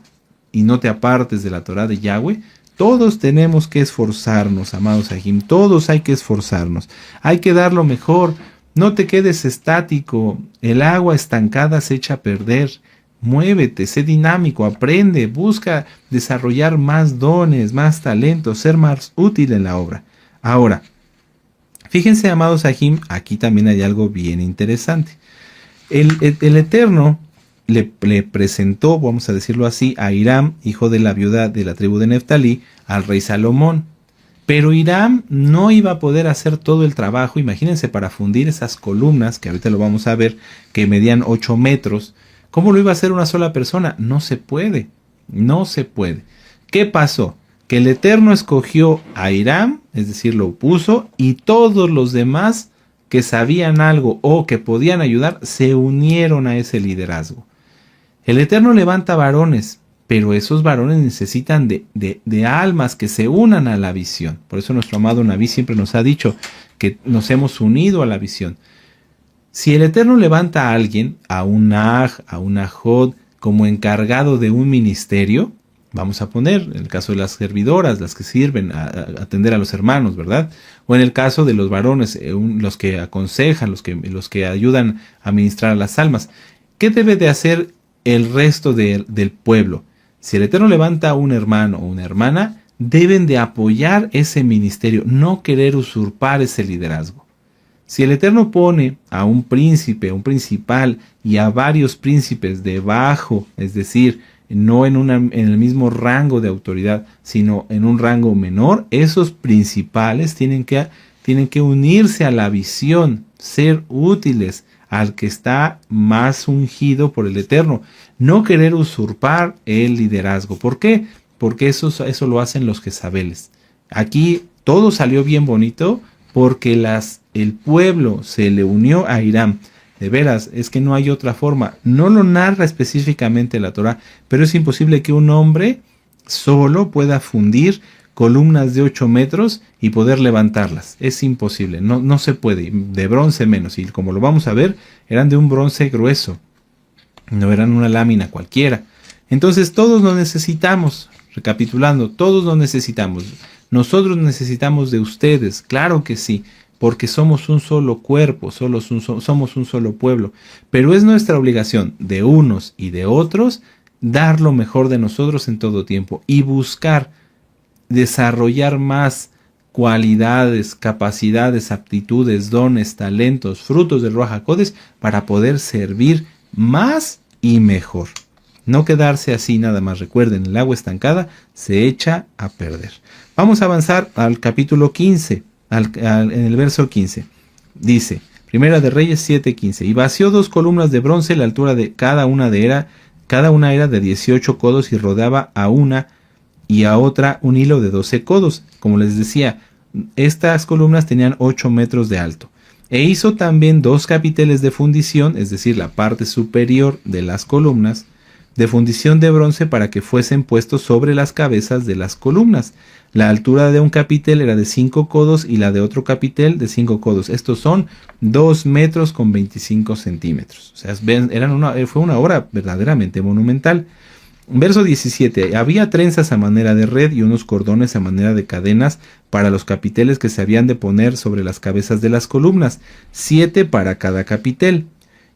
y no te apartes de la Torah de Yahweh. Todos tenemos que esforzarnos, amados Sahim, todos hay que esforzarnos, hay que dar lo mejor, no te quedes estático, el agua estancada se echa a perder, muévete, sé dinámico, aprende, busca desarrollar más dones, más talentos, ser más útil en la obra. Ahora, fíjense, amados Sahim, aquí también hay algo bien interesante. El Eterno le presentó, vamos a decirlo así, a Hiram, hijo de la viuda de la tribu de Neftalí, al rey Salomón. Pero Hiram no iba a poder hacer todo el trabajo. Imagínense, para fundir esas columnas, que ahorita lo vamos a ver, que medían 8 metros. ¿Cómo lo iba a hacer una sola persona? No se puede, no se puede. ¿Qué pasó? Que el Eterno escogió a Hiram, es decir, lo puso, y todos los demás que sabían algo o que podían ayudar, se unieron a ese liderazgo. El Eterno levanta varones, pero esos varones necesitan de almas que se unan a la visión. Por eso nuestro amado Naví siempre nos ha dicho que nos hemos unido a la visión. Si el Eterno levanta a alguien, a un Aj, a un Ajod, como encargado de un ministerio, vamos a poner, en el caso de las servidoras, las que sirven a atender a los hermanos, ¿verdad? O en el caso de los varones, los que aconsejan, los que ayudan a ministrar a las almas. ¿Qué debe de hacer el resto del pueblo? Si el Eterno levanta a un hermano o una hermana, deben de apoyar ese ministerio, no querer usurpar ese liderazgo. Si el Eterno pone a un príncipe, a un principal y a varios príncipes debajo, es decir, no en el mismo rango de autoridad, sino en un rango menor, esos principales tienen que unirse a la visión, ser útiles, al que está más ungido por el Eterno. No querer usurpar el liderazgo. ¿Por qué? Porque eso lo hacen los Jezabeles. Aquí todo salió bien bonito porque el pueblo se le unió a Hiram. De veras, es que no hay otra forma. No lo narra específicamente la Torah, pero es imposible que un hombre solo pueda fundir columnas de 8 metros y poder levantarlas. Es imposible, no se puede. De bronce menos, y como lo vamos a ver, eran de un bronce grueso. No eran una lámina cualquiera. Entonces todos lo necesitamos. Recapitulando, todos lo necesitamos. Nosotros necesitamos de ustedes, claro que sí, porque somos un solo cuerpo, somos un solo pueblo. Pero es nuestra obligación de unos y de otros dar lo mejor de nosotros en todo tiempo y buscar desarrollar más cualidades, capacidades, aptitudes, dones, talentos, frutos del Ruach HaKodesh para poder servir más y mejor. No quedarse así nada más. Recuerden, el agua estancada se echa a perder. Vamos a avanzar al capítulo 15, en el verso 15. Dice, Primera de Reyes 7:15. Y vació 2 columnas de bronce, la altura de cada una era de 18 codos y rodeaba a una y a otra un hilo de 12 codos. Como les decía, estas columnas tenían 8 metros de alto. E hizo también 2 capiteles de fundición, es decir, la parte superior de las columnas, de fundición de bronce para que fuesen puestos sobre las cabezas de las columnas. La altura de un capitel era de 5 codos y la de otro capitel de 5 codos. Estos son 2 metros con 25 centímetros. O sea, fue una obra verdaderamente monumental. Verso 17. Había trenzas a manera de red y unos cordones a manera de cadenas para los capiteles que se habían de poner sobre las cabezas de las columnas, 7 para cada capitel.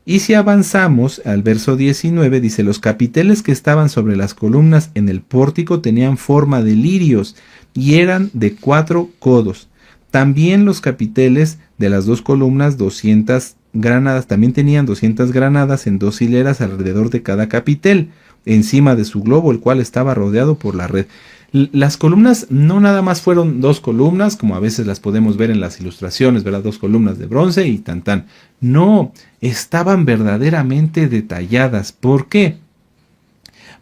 Y si avanzamos al verso 19, dice, los capiteles que estaban sobre las columnas en el pórtico tenían forma de lirios y eran de 4 codos. También los capiteles de las 2 columnas, 200 granadas, también tenían 200 granadas en 2 hileras alrededor de cada capitel, encima de su globo, el cual estaba rodeado por la red. Las columnas no nada más fueron 2 columnas, como a veces las podemos ver en las ilustraciones, ¿verdad? 2 columnas de bronce y tan. No, estaban verdaderamente detalladas. ¿Por qué?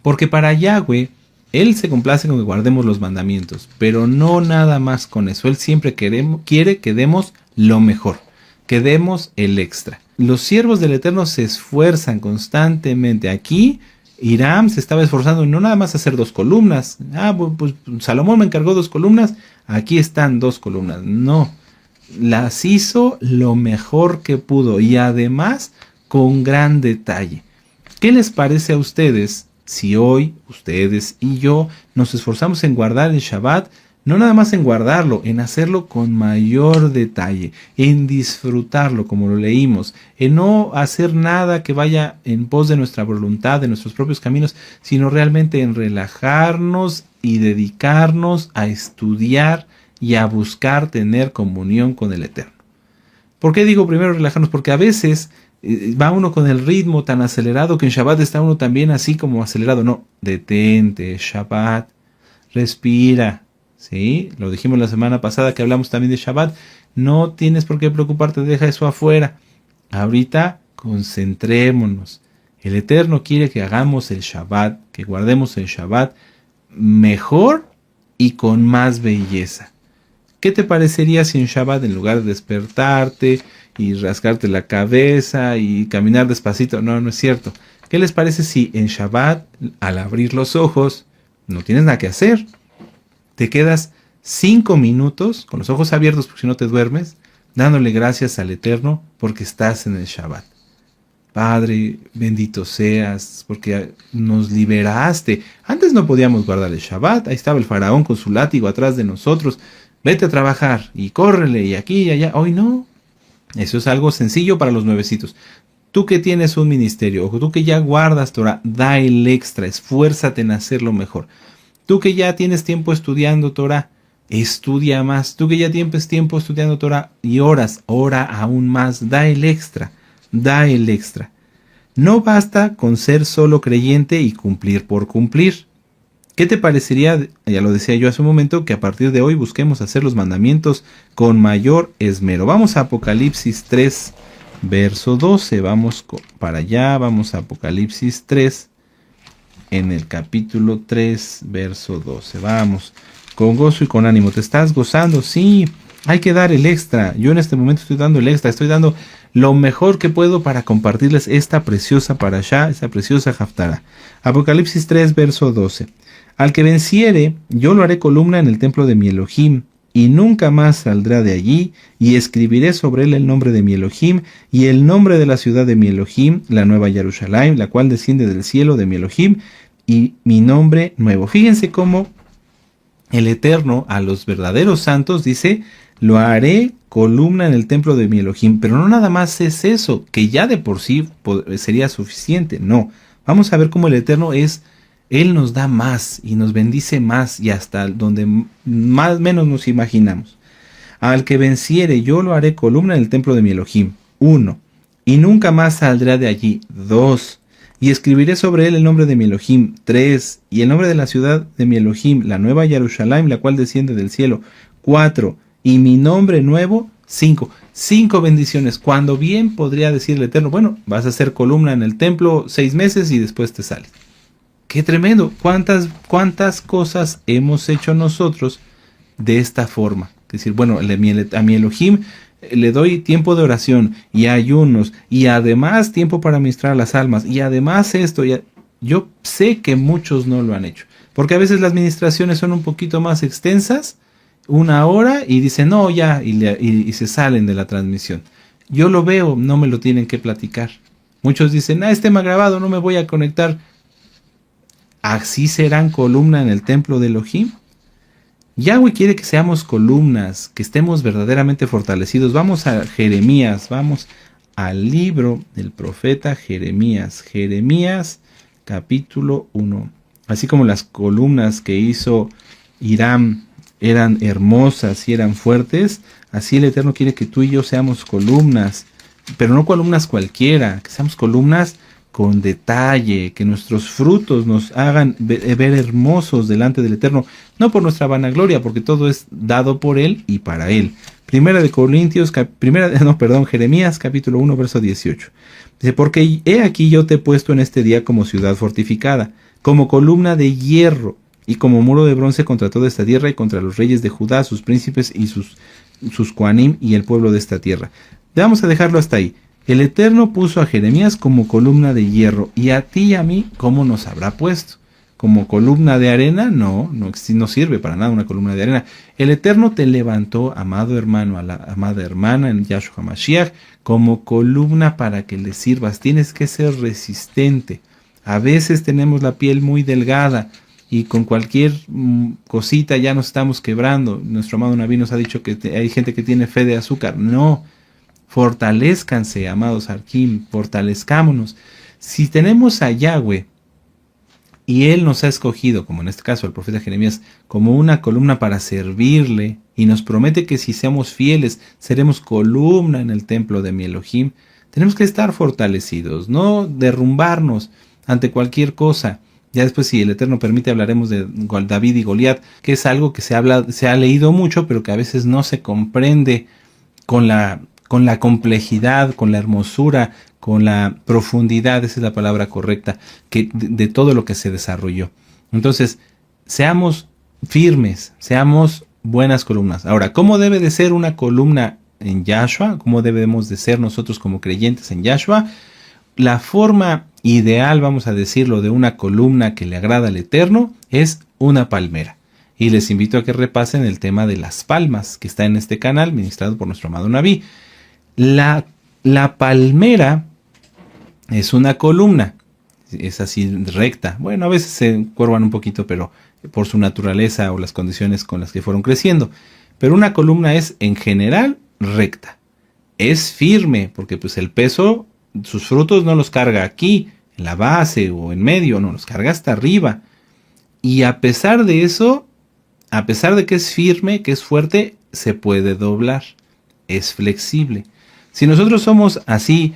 Porque para Yahweh, Él se complace con que guardemos los mandamientos, pero no nada más con eso. Él siempre quiere que demos lo mejor, que demos el extra. Los siervos del Eterno se esfuerzan constantemente. Aquí Hiram se estaba esforzando en no nada más hacer 2 columnas. Pues Salomón me encargó 2 columnas. Aquí están 2 columnas. No, las hizo lo mejor que pudo y además con gran detalle. ¿Qué les parece a ustedes si hoy ustedes y yo nos esforzamos en guardar el Shabbat? No nada más en guardarlo, en hacerlo con mayor detalle, en disfrutarlo como lo leímos, en no hacer nada que vaya en pos de nuestra voluntad, de nuestros propios caminos, sino realmente en relajarnos y dedicarnos a estudiar y a buscar tener comunión con el Eterno. ¿Por qué digo primero relajarnos? Porque a veces va uno con el ritmo tan acelerado que en Shabbat está uno también así como acelerado. No, detente, Shabbat, respira. Sí, lo dijimos la semana pasada que hablamos también de Shabbat. No tienes por qué preocuparte, deja eso afuera. Ahorita concentrémonos. El Eterno quiere que hagamos el Shabbat, que guardemos el Shabbat mejor y con más belleza. ¿Qué te parecería si en Shabbat, en lugar de despertarte y rascarte la cabeza y caminar despacito? No es cierto. ¿Qué les parece si en Shabbat, al abrir los ojos, no tienes nada que hacer? Te quedas 5 minutos con los ojos abiertos, porque si no te duermes, dándole gracias al Eterno porque estás en el Shabbat. Padre, bendito seas, porque nos liberaste. Antes no podíamos guardar el Shabbat. Ahí estaba el faraón con su látigo atrás de nosotros. Vete a trabajar y córrele y aquí y allá. Hoy no. Eso es algo sencillo para los nuevecitos. Tú que tienes un ministerio, o tú que ya guardas Torah, da el extra, esfuérzate en hacerlo mejor. Tú que ya tienes tiempo estudiando Torah, estudia más. Tú que ya tienes tiempo estudiando Torah y ora aún más. Da el extra, da el extra. No basta con ser solo creyente y cumplir por cumplir. ¿Qué te parecería, ya lo decía yo hace un momento, que a partir de hoy busquemos hacer los mandamientos con mayor esmero? Vamos a Apocalipsis 3, verso 12. Vamos para allá, vamos a Apocalipsis 3, en el capítulo 3, verso 12. Vamos, con gozo y con ánimo. ¿Te estás gozando? Sí, hay que dar el extra. Yo en este momento estoy dando el extra, estoy dando lo mejor que puedo para compartirles esta preciosa parashá, esta preciosa haftará. Apocalipsis 3, verso 12. Al que venciere, yo lo haré columna en el templo de mi Elohim, y nunca más saldrá de allí, y escribiré sobre él el nombre de mi Elohim, y el nombre de la ciudad de mi Elohim, la nueva Jerusalén, la cual desciende del cielo de mi Elohim, y mi nombre nuevo. Fíjense cómo el Eterno a los verdaderos santos dice, lo haré columna en el templo de mi Elohim, pero no nada más es eso, que ya de por sí sería suficiente, no. Vamos a ver cómo el Eterno es, Él nos da más y nos bendice más y hasta donde más menos nos imaginamos. Al que venciere yo lo haré columna en el templo de mi Elohim. 1. Y nunca más saldrá de allí. 2. Y escribiré sobre él el nombre de mi Elohim. 3. Y el nombre de la ciudad de mi Elohim, la nueva Jerusalén, la cual desciende del cielo. 4. Y mi nombre nuevo. 5. 5 bendiciones. Cuando bien podría decir el Eterno, bueno, vas a hacer columna en el templo 6 meses y después te sales. ¡Qué tremendo! ¿Cuántas cosas hemos hecho nosotros de esta forma? Es decir, bueno, a mi Elohim le doy tiempo de oración y ayunos y además tiempo para ministrar a las almas y además esto. Yo sé que muchos no lo han hecho, porque a veces las ministraciones son un poquito más extensas, 1 hora, y dicen, no, ya, y se salen de la transmisión. Yo lo veo, no me lo tienen que platicar. Muchos dicen, es tema grabado, no me voy a conectar. ¿Así serán columna en el templo de Elohim? Yahweh quiere que seamos columnas, que estemos verdaderamente fortalecidos. Vamos a Jeremías, vamos al libro del profeta Jeremías. Jeremías capítulo 1. Así como las columnas que hizo Hiram eran hermosas y eran fuertes, así el Eterno quiere que tú y yo seamos columnas, pero no columnas cualquiera, que seamos columnas con detalle, que nuestros frutos nos hagan ver hermosos delante del Eterno, no por nuestra vanagloria, porque todo es dado por Él y para Él. Jeremías capítulo 1, verso 18. Dice, porque he aquí yo te he puesto en este día como ciudad fortificada, como columna de hierro, y como muro de bronce contra toda esta tierra y contra los reyes de Judá, sus príncipes y sus coanim y el pueblo de esta tierra. Vamos a dejarlo hasta ahí. El Eterno puso a Jeremías como columna de hierro, y a ti y a mí, ¿cómo nos habrá puesto? ¿Como columna de arena? No sirve para nada una columna de arena. El Eterno te levantó, amado hermano, a la amada hermana en Yahshua HaMashiach, como columna para que le sirvas. Tienes que ser resistente. A veces tenemos la piel muy delgada y con cualquier cosita ya nos estamos quebrando. Nuestro amado Naví nos ha dicho que hay gente que tiene fe de azúcar. No. Fortalezcanse, amados Arquim, fortalezcámonos. Si tenemos a Yahweh y Él nos ha escogido, como en este caso el profeta Jeremías, como una columna para servirle, y nos promete que si seamos fieles, seremos columna en el templo de mi Elohim, tenemos que estar fortalecidos, no derrumbarnos ante cualquier cosa. Ya después, si el Eterno permite, hablaremos de David y Goliat, que es algo que se ha leído mucho, pero que a veces no se comprende con la complejidad, con la hermosura, con la profundidad, esa es la palabra correcta, que de todo lo que se desarrolló. Entonces, seamos firmes, seamos buenas columnas. Ahora, ¿cómo debe de ser una columna en Yahshua? ¿Cómo debemos de ser nosotros como creyentes en Yahshua? La forma ideal, vamos a decirlo, de una columna que le agrada al Eterno es una palmera. Y les invito a que repasen el tema de las palmas, que está en este canal, ministrado por nuestro amado Naví. La palmera es una columna, es así recta. Bueno, a veces se encuervan un poquito, pero por su naturaleza o las condiciones con las que fueron creciendo. Pero una columna es en general recta. Es firme, porque pues el peso, sus frutos no los carga aquí, en la base o en medio, no, los carga hasta arriba. Y a pesar de eso, a pesar de que es firme, que es fuerte, se puede doblar. Es flexible. Si nosotros somos así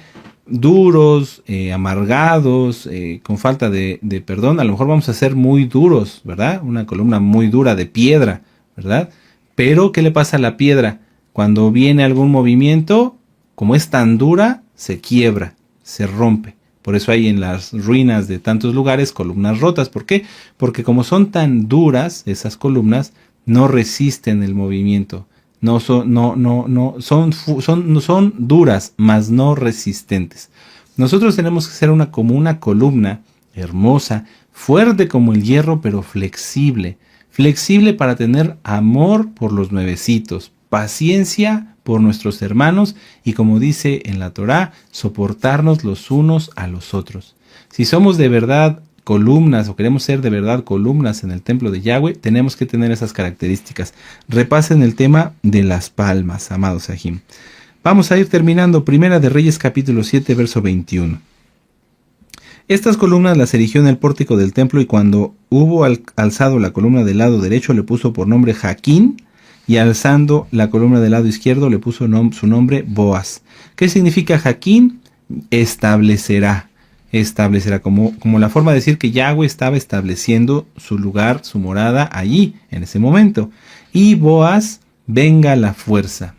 duros, amargados, con falta de perdón, a lo mejor vamos a ser muy duros, ¿verdad? Una columna muy dura de piedra, ¿verdad? Pero, ¿qué le pasa a la piedra? Cuando viene algún movimiento, como es tan dura, se quiebra, se rompe. Por eso hay en las ruinas de tantos lugares columnas rotas. ¿Por qué? Porque como son tan duras, esas columnas no resisten el movimiento. Son duras, mas no resistentes. Nosotros tenemos que ser como una columna hermosa, fuerte como el hierro, pero flexible. Flexible para tener amor por los nuevecitos, paciencia por nuestros hermanos y, como dice en la Torá, soportarnos los unos a los otros. Si somos de verdad columnas o queremos ser de verdad columnas en el templo de Yahweh, tenemos que tener esas características. Repasen el tema de las palmas, amados Sahim. Vamos a ir terminando. Primera de Reyes capítulo 7, verso 21. Estas columnas las erigió en el pórtico del templo, y cuando hubo alzado la columna del lado derecho le puso por nombre Jaquín, y alzando la columna del lado izquierdo le puso su nombre Boaz. ¿Qué significa Jaquín? Establecerá, como la forma de decir que Yahweh estaba estableciendo su lugar, su morada allí, en ese momento. Y Boaz, venga la fuerza.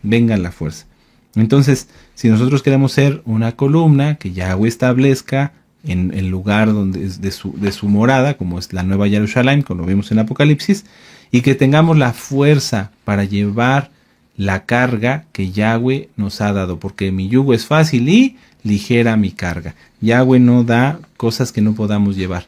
Entonces, si nosotros queremos ser una columna que Yahweh establezca en el lugar de su morada, como es la Nueva Jerusalén, como lo vimos en Apocalipsis, y que tengamos la fuerza para llevar la carga que Yahweh nos ha dado, porque mi yugo es fácil y ligera mi carga. Yahweh no da cosas que no podamos llevar.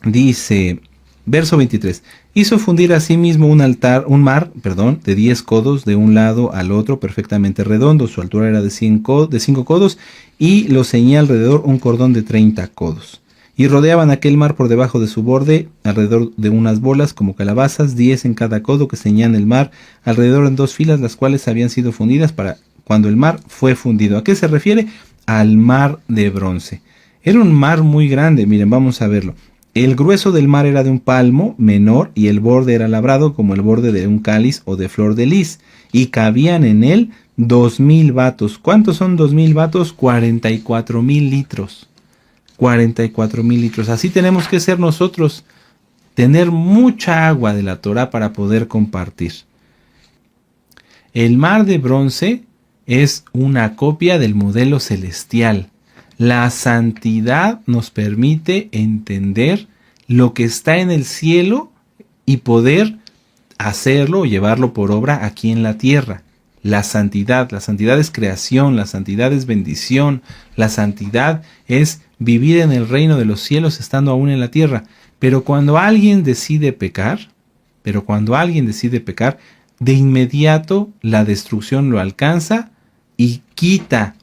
Dice, verso 23, hizo fundir a sí mismo un mar, de 10 codos de un lado al otro, perfectamente redondo. Su altura era de 5 codos, y lo ceñía alrededor un cordón de 30 codos. Y rodeaban aquel mar por debajo de su borde, alrededor de unas bolas como calabazas, 10 en cada codo, que ceñían el mar alrededor en 2 filas, las cuales habían sido fundidas para cuando el mar fue fundido. ¿A qué se refiere? Al mar de bronce. Era un mar muy grande, miren, vamos a verlo. El grueso del mar era de un palmo menor, y el borde era labrado como el borde de un cáliz o de flor de lis, y cabían en él 2,000 batos. ¿Cuántos son 2,000 batos? 44,000 litros. 44,000 litros. Así tenemos que ser nosotros, tener mucha agua de la Torá para poder compartir. El mar de bronce es una copia del modelo celestial. La santidad nos permite entender lo que está en el cielo y poder hacerlo o llevarlo por obra aquí en la tierra. La santidad es creación, la santidad es bendición, la santidad es vivir en el reino de los cielos estando aún en la tierra. Pero cuando alguien decide pecar, de inmediato la destrucción lo alcanza y quita,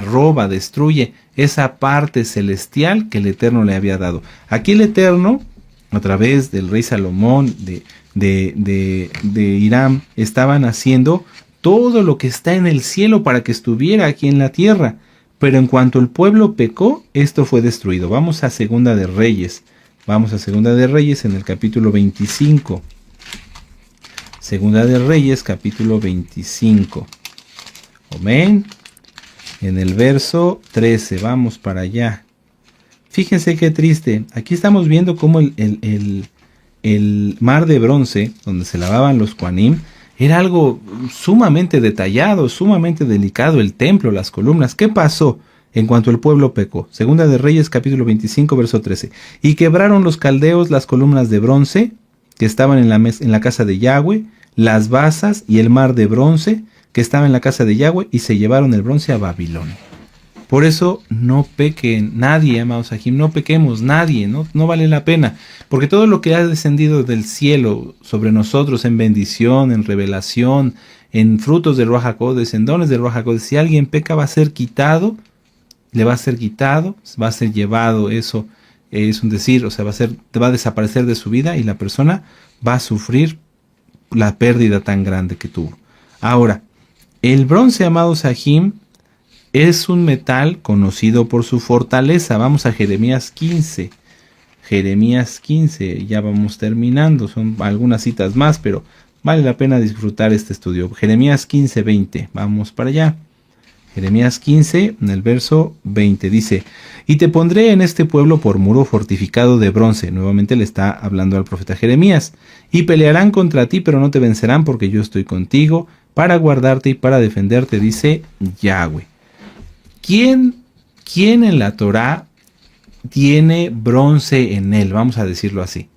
roba, destruye esa parte celestial que el Eterno le había dado. Aquí el Eterno, a través del rey Salomón, de Hiram, estaban haciendo todo lo que está en el cielo para que estuviera aquí en la tierra. Pero en cuanto el pueblo pecó, esto fue destruido. Vamos a Segunda de Reyes. En el capítulo 25. Segunda de Reyes, capítulo 25. Amén. En el verso 13, vamos para allá. Fíjense qué triste. Aquí estamos viendo cómo el mar de bronce, donde se lavaban los Kohanim, era algo sumamente detallado, sumamente delicado. El templo, las columnas. ¿Qué pasó en cuanto el pueblo pecó? Segunda de Reyes, capítulo 25, verso 13. Y quebraron los caldeos las columnas de bronce que estaban en la casa de Yahweh, las basas y el mar de bronce que estaba en la casa de Yahweh, y se llevaron el bronce a Babilonia. Por eso no pequen nadie, amados Sahim, no pequemos nadie, no vale la pena, porque todo lo que ha descendido del cielo sobre nosotros en bendición, en revelación, en frutos del Ruach HaKodesh, en dones del Ruach HaKodesh, si alguien peca va a ser quitado, va a ser llevado, eso es un decir, o sea, va a desaparecer de su vida y la persona va a sufrir la pérdida tan grande que tuvo. Ahora, el bronce, amados Sahim, es un metal conocido por su fortaleza. Vamos a Jeremías 15. Jeremías 15, ya vamos terminando. Son algunas citas más, pero vale la pena disfrutar este estudio. Jeremías 15, 20. Vamos para allá. Jeremías 15, en el verso 20, dice: y te pondré en este pueblo por muro fortificado de bronce. Nuevamente le está hablando al profeta Jeremías. Y pelearán contra ti, pero no te vencerán, porque yo estoy contigo para guardarte y para defenderte, dice Yahweh. ¿Quién en la Torá tiene bronce en él? Vamos a decirlo así.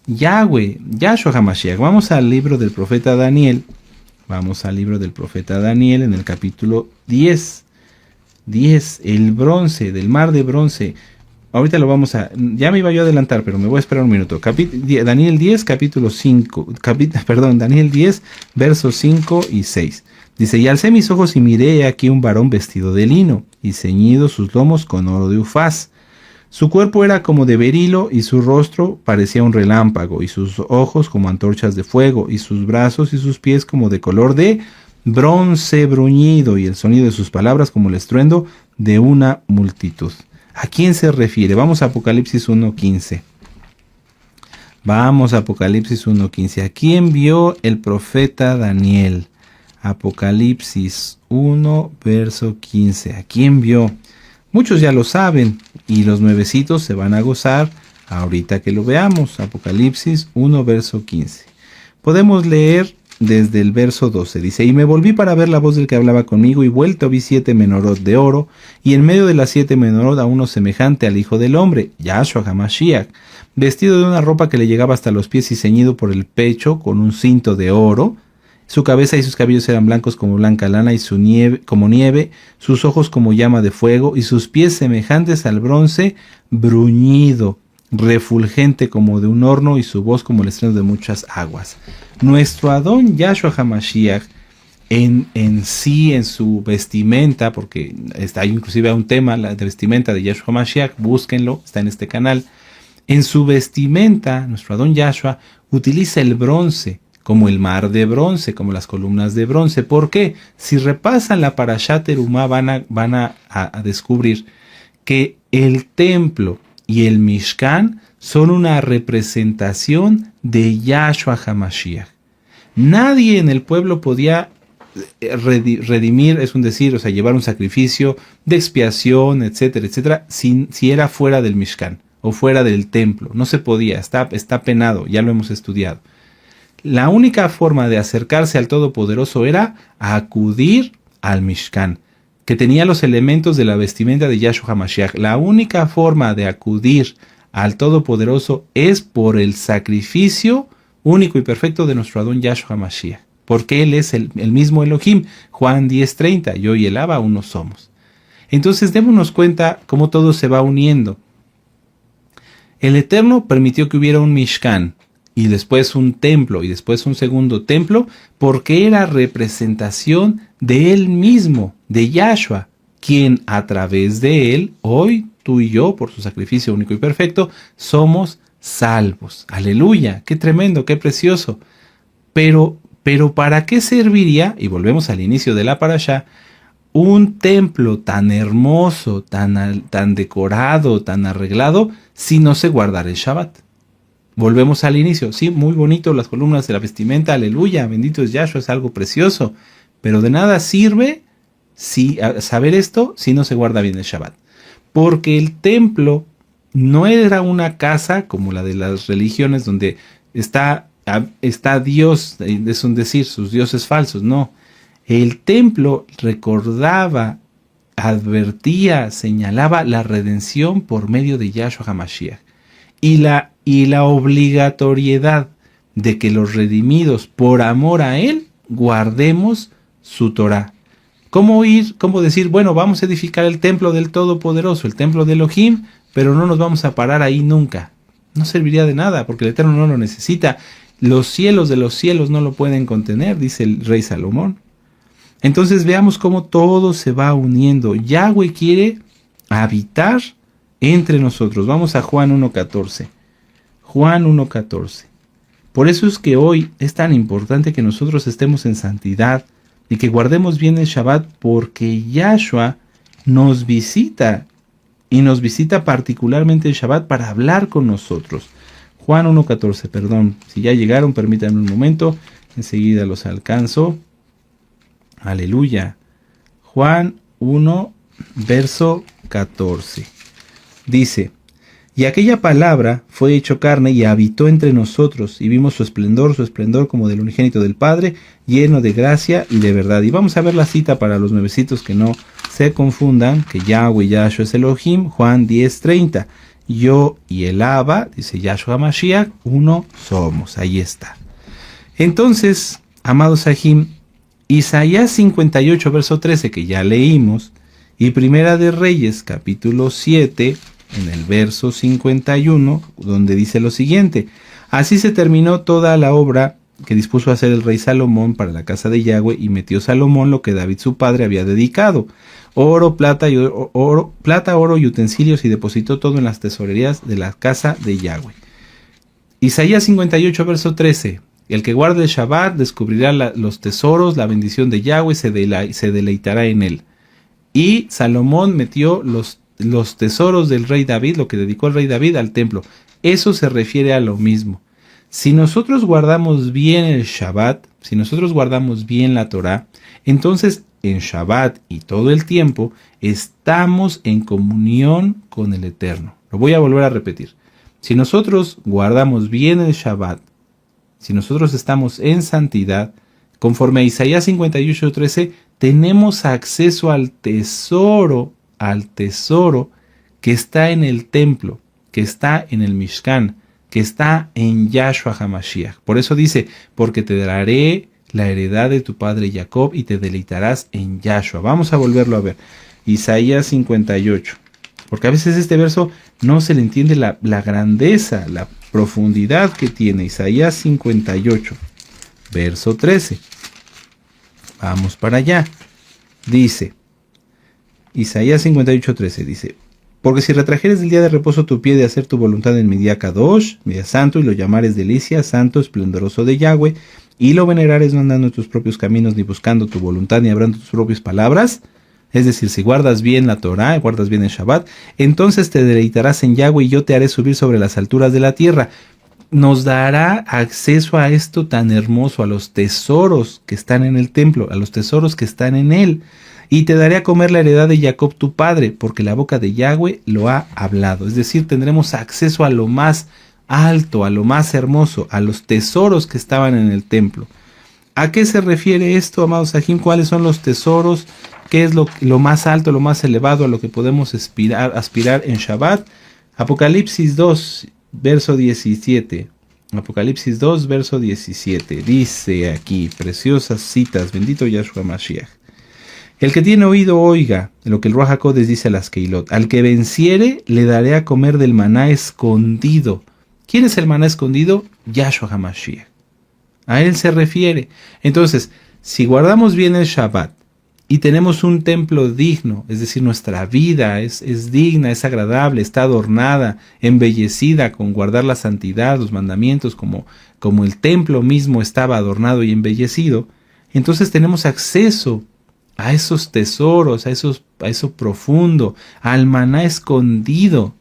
Yahweh, Yahshua HaMashiach. Vamos al libro del profeta Daniel. Vamos al libro del profeta Daniel en el capítulo 10. 10, el bronce, del mar de bronce. Ahorita lo vamos a... Ya me iba yo a adelantar, pero me voy a esperar un minuto. Daniel 10, capítulo 5. Daniel 10, versos 5 y 6. Dice, y alcé mis ojos y miré aquí un varón vestido de lino y ceñido sus lomos con oro de Ufaz. Su cuerpo era como de berilo y su rostro parecía un relámpago y sus ojos como antorchas de fuego y sus brazos y sus pies como de color de bronce bruñido y el sonido de sus palabras como el estruendo de una multitud. ¿A quién se refiere? Vamos a Apocalipsis 1.15. Vamos a Apocalipsis 1.15. ¿A quién vio el profeta Daniel? Apocalipsis 1, verso 15. ¿A quién vio? Muchos ya lo saben y los nuevecitos se van a gozar ahorita que lo veamos. Apocalipsis 1, verso 15. Podemos leer desde el verso 12. Dice, y me volví para ver la voz del que hablaba conmigo y vuelto vi 7 menorot de oro y en medio de las 7 menorot a uno semejante al Hijo del Hombre, Yahshua HaMashiach, vestido de una ropa que le llegaba hasta los pies y ceñido por el pecho con un cinto de oro. Su cabeza y sus cabellos eran blancos como blanca lana y su nieve, como nieve, sus ojos como llama de fuego y sus pies semejantes al bronce bruñido, refulgente como de un horno y su voz como el estruendo de muchas aguas. Nuestro Adón Yahshua HaMashiach en sí, en su vestimenta, porque está inclusive un tema, la de vestimenta de Yahshua HaMashiach, búsquenlo, está en este canal. En su vestimenta, nuestro Adón Yahshua utiliza el bronce, como el mar de bronce, como las columnas de bronce. ¿Por qué? Si repasan la Parashat Terumá van a descubrir que el templo y el Mishkan son una representación de Yahshua HaMashiach. Nadie en el pueblo podía redimir, es un decir, o sea, llevar un sacrificio de expiación, etcétera, etcétera, si era fuera del Mishkan o fuera del templo. No se podía, está penado, ya lo hemos estudiado. La única forma de acercarse al Todopoderoso era acudir al Mishkan, que tenía los elementos de la vestimenta de Yahshua HaMashiach. La única forma de acudir al Todopoderoso es por el sacrificio único y perfecto de nuestro Adón Yahshua HaMashiach, porque Él es el mismo Elohim. Juan 10:30, yo y el Abba uno somos. Entonces démonos cuenta cómo todo se va uniendo. El Eterno permitió que hubiera un Mishkan, y después un templo, y después un segundo templo, porque era representación de Él mismo, de Yahshua, quien a través de Él, hoy tú y yo, por su sacrificio único y perfecto, somos salvos. Aleluya, qué tremendo, qué precioso. Pero ¿para qué serviría? Y volvemos al inicio de la parashá, un templo tan hermoso, tan decorado, tan arreglado, si no se guardara el Shabbat. Volvemos al inicio, sí, muy bonito las columnas de la vestimenta, aleluya, bendito es Yahshua, es algo precioso, pero de nada sirve saber esto si no se guarda bien el Shabbat, porque el templo no era una casa como la de las religiones donde está Dios, es un decir, sus dioses falsos, no, el templo recordaba, advertía, señalaba la redención por medio de Yahshua HaMashiach. Y la obligatoriedad de que los redimidos por amor a Él guardemos su Torah. ¿Cómo decir, bueno, vamos a edificar el templo del Todopoderoso, el templo de Elohim, pero no nos vamos a parar ahí nunca? No serviría de nada, porque el Eterno no lo necesita. Los cielos de los cielos no lo pueden contener, dice el rey Salomón. Entonces veamos cómo todo se va uniendo. Yahweh quiere habitar entre nosotros. Vamos a Juan 1.14. Juan 1.14. Por eso es que hoy es tan importante que nosotros estemos en santidad y que guardemos bien el Shabbat, porque Yahshua nos visita y nos visita particularmente el Shabbat para hablar con nosotros. Juan 1.14, perdón. Si ya llegaron, permítanme un momento. Enseguida los alcanzo. Aleluya. Juan 1, verso 14. Dice, Y aquella palabra fue hecho carne y habitó entre nosotros, y vimos su esplendor como del unigénito del Padre, lleno de gracia y de verdad. Y vamos a ver la cita para los nuevecitos que no se confundan, que Yahweh Yahshua es Elohim, Juan 10:30. Yo y el Abba, dice Yahshua Mashiach, uno somos. Ahí está. Entonces, amados Sahim, Isaías 58, verso 13, que ya leímos, y Primera de Reyes, capítulo 7, en el verso 51, donde dice lo siguiente: así se terminó toda la obra que dispuso hacer el rey Salomón para la casa de Yahweh, y metió Salomón lo que David su padre había dedicado, plata, oro y utensilios, y depositó todo en las tesorerías de la casa de Yahweh. Isaías 58, verso 13: el que guarde el Shabbat descubrirá los tesoros, la bendición de Yahweh se deleitará en él. Y Salomón metió los tesoros del rey David, lo que dedicó el rey David, al templo. Eso se refiere a lo mismo. Si nosotros guardamos bien el Shabbat, si nosotros guardamos bien la Torah, entonces en Shabbat y todo el tiempo estamos en comunión con el Eterno. Lo voy a volver a repetir. Si nosotros guardamos bien el Shabbat, si nosotros estamos en santidad, conforme a Isaías 58:13, tenemos acceso al tesoro que está en el templo, que está en el Mishkan, que está en Yahshua HaMashiach. Por eso dice: porque te daré la heredad de tu padre Jacob y te deleitarás en Yahshua. Vamos a volverlo a ver. Isaías 58. Porque a veces este verso no se le entiende la grandeza, la profundidad que tiene. Isaías 58, verso 13. Vamos para allá. Dice, Isaías 58:13 dice: porque si retrajeres del día de reposo tu pie de hacer tu voluntad en mi día Kadosh, mi día santo, y lo llamares delicia, santo, esplendoroso de Yahweh, y lo venerares no andando en tus propios caminos, ni buscando tu voluntad, ni hablando tus propias palabras, es decir, si guardas bien la Torah, guardas bien el Shabbat, entonces te deleitarás en Yahweh, y yo te haré subir sobre las alturas de la tierra. Nos dará acceso a esto tan hermoso, a los tesoros que están en el templo, a los tesoros que están en él. Y te daré a comer la heredad de Jacob tu padre, porque la boca de Yahweh lo ha hablado. Es decir, tendremos acceso a lo más alto, a lo más hermoso, a los tesoros que estaban en el templo. ¿A qué se refiere esto, amados Sahim? ¿Cuáles son los tesoros? ¿Qué es lo más alto, lo más elevado a lo que podemos aspirar en Shabbat? Apocalipsis 2, verso 17. Apocalipsis 2, verso 17. Dice aquí, preciosas citas, bendito Yahshua Mashiach. El que tiene oído oiga lo que el Ruach HaKodesh dice a las Keilot. Al que venciere le daré a comer del maná escondido. ¿Quién es el maná escondido? Yahshua HaMashiach. A él se refiere. Entonces, si guardamos bien el Shabbat y tenemos un templo digno, es decir, nuestra vida es digna, es agradable, está adornada, embellecida con guardar la santidad, los mandamientos, como el templo mismo estaba adornado y embellecido, entonces tenemos acceso a esos tesoros, a eso profundo, al maná escondido,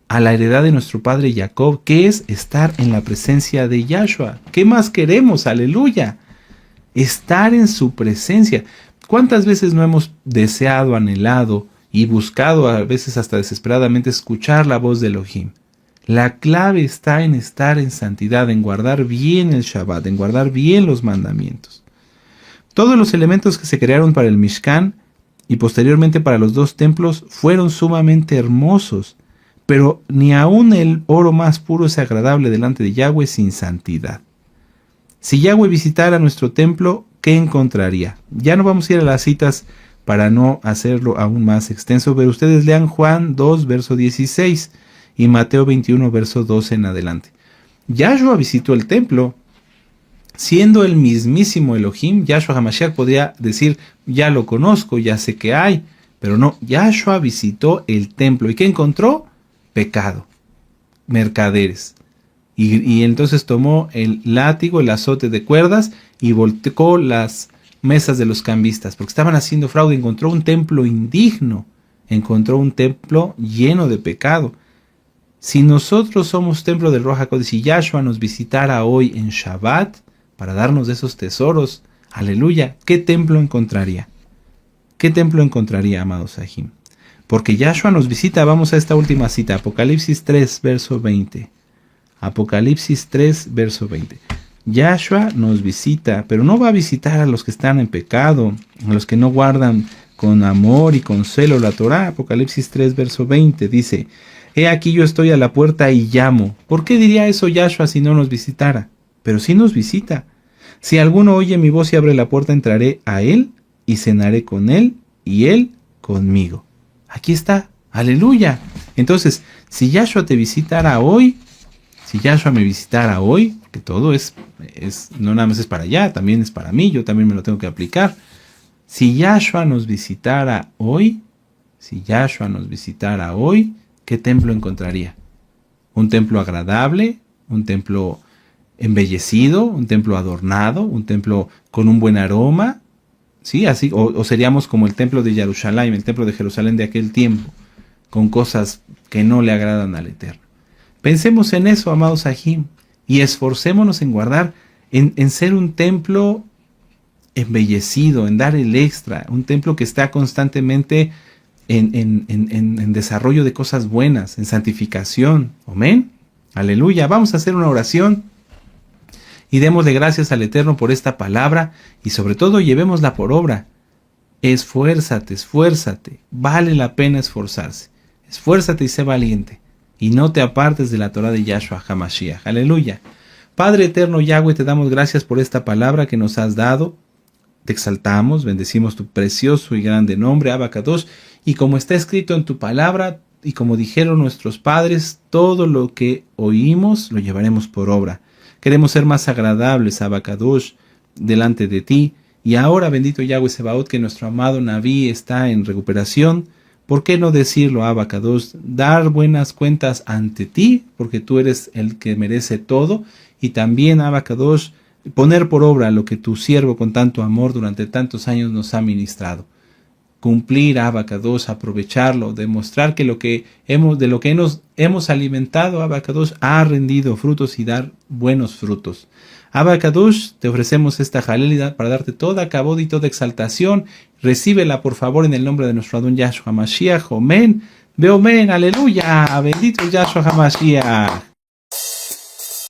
a la heredad de nuestro padre Jacob, que es estar en la presencia de Yahshua. ¿Qué más queremos? Aleluya. Estar en su presencia. ¿Cuántas veces no hemos deseado, anhelado y buscado, a veces hasta desesperadamente, escuchar la voz de Elohim? La clave está en estar en santidad, en guardar bien el Shabbat, en guardar bien los mandamientos. Todos los elementos que se crearon para el Mishkan y posteriormente para los dos templos fueron sumamente hermosos, pero ni aun el oro más puro es agradable delante de Yahweh sin santidad. Si Yahweh visitara nuestro templo, ¿qué encontraría? Ya no vamos a ir a las citas para no hacerlo aún más extenso, pero ustedes lean Juan 2, verso 16 y Mateo 21, verso 12 en adelante. Yahshua visitó el templo. Siendo el mismísimo Elohim, Yahshua HaMashiach podría decir: ya lo conozco, ya sé que hay, pero no, Yahshua visitó el templo. ¿Y qué encontró? Pecado, mercaderes. Y entonces tomó el látigo, el azote de cuerdas, y volteó las mesas de los cambistas, porque estaban haciendo fraude. Encontró un templo indigno, encontró un templo lleno de pecado. Si nosotros somos templo del Ruach HaKodesh y Yahshua nos visitara hoy en Shabbat, para darnos de esos tesoros, aleluya, ¿qué templo encontraría? ¿Qué templo encontraría, amados Sahim? porque Yahshua nos visita. Vamos a esta última cita, Apocalipsis 3, verso 20. Apocalipsis 3, verso 20. Yahshua nos visita, pero no va a visitar a los que están en pecado, a los que no guardan con amor y con celo la Torá. Apocalipsis 3, verso 20 dice: he aquí yo estoy a la puerta y llamo. ¿Por qué diría eso Yahshua si no nos visitara? Pero sí nos visita. Si alguno oye mi voz y abre la puerta, entraré a él y cenaré con él y él conmigo. Aquí está, aleluya. Entonces, si Yahshua te visitara hoy, si Yahshua me visitara hoy, que todo es no nada más es para allá, también es para mí, yo también me lo tengo que aplicar. Si Yahshua nos visitara hoy, ¿qué templo encontraría? ¿Un templo agradable? ¿Un templo embellecido? ¿Un templo adornado? ¿Un templo con un buen aroma? ¿Sí? Así, o seríamos como el templo de Jerusalén, el templo de Jerusalén de aquel tiempo, con cosas que no le agradan al Eterno. Pensemos en eso, amados Ajim, y esforcémonos en guardar, en ser un templo embellecido, en dar el extra, un templo que está constantemente en desarrollo de cosas buenas, en santificación. Amén. Aleluya. Vamos a hacer una oración y démosle gracias al Eterno por esta palabra y sobre todo llevémosla por obra. Esfuérzate, esfuérzate. Vale la pena esforzarse. Esfuérzate y sé valiente. Y no te apartes de la Torah de Yahshua HaMashiach. Aleluya. Padre eterno Yahweh, te damos gracias por esta palabra que nos has dado. Te exaltamos, bendecimos tu precioso y grande nombre, Abba Kadosh, y como está escrito en tu palabra, y como dijeron nuestros padres, todo lo que oímos lo llevaremos por obra. Queremos ser más agradables, Abba Kadosh, delante de ti, y ahora, bendito Yahweh Sebaot, que nuestro amado Naví está en recuperación, ¿por qué no decirlo, Abba Kadosh? Dar buenas cuentas ante ti, porque tú eres el que merece todo, y también, Abba Kadosh, poner por obra lo que tu siervo con tanto amor durante tantos años nos ha ministrado. Cumplir, Abba Kadosh, aprovecharlo, demostrar que de lo que nos hemos alimentado, Abba Kadosh, ha rendido frutos y dar buenos frutos. Abba Kadosh, te ofrecemos esta jalelidad para darte toda kabod y toda exaltación. Recíbela, por favor, en el nombre de nuestro Adón Yahshua HaMashiach. Amén. Ve amén. Aleluya. Bendito Yahshua HaMashiach.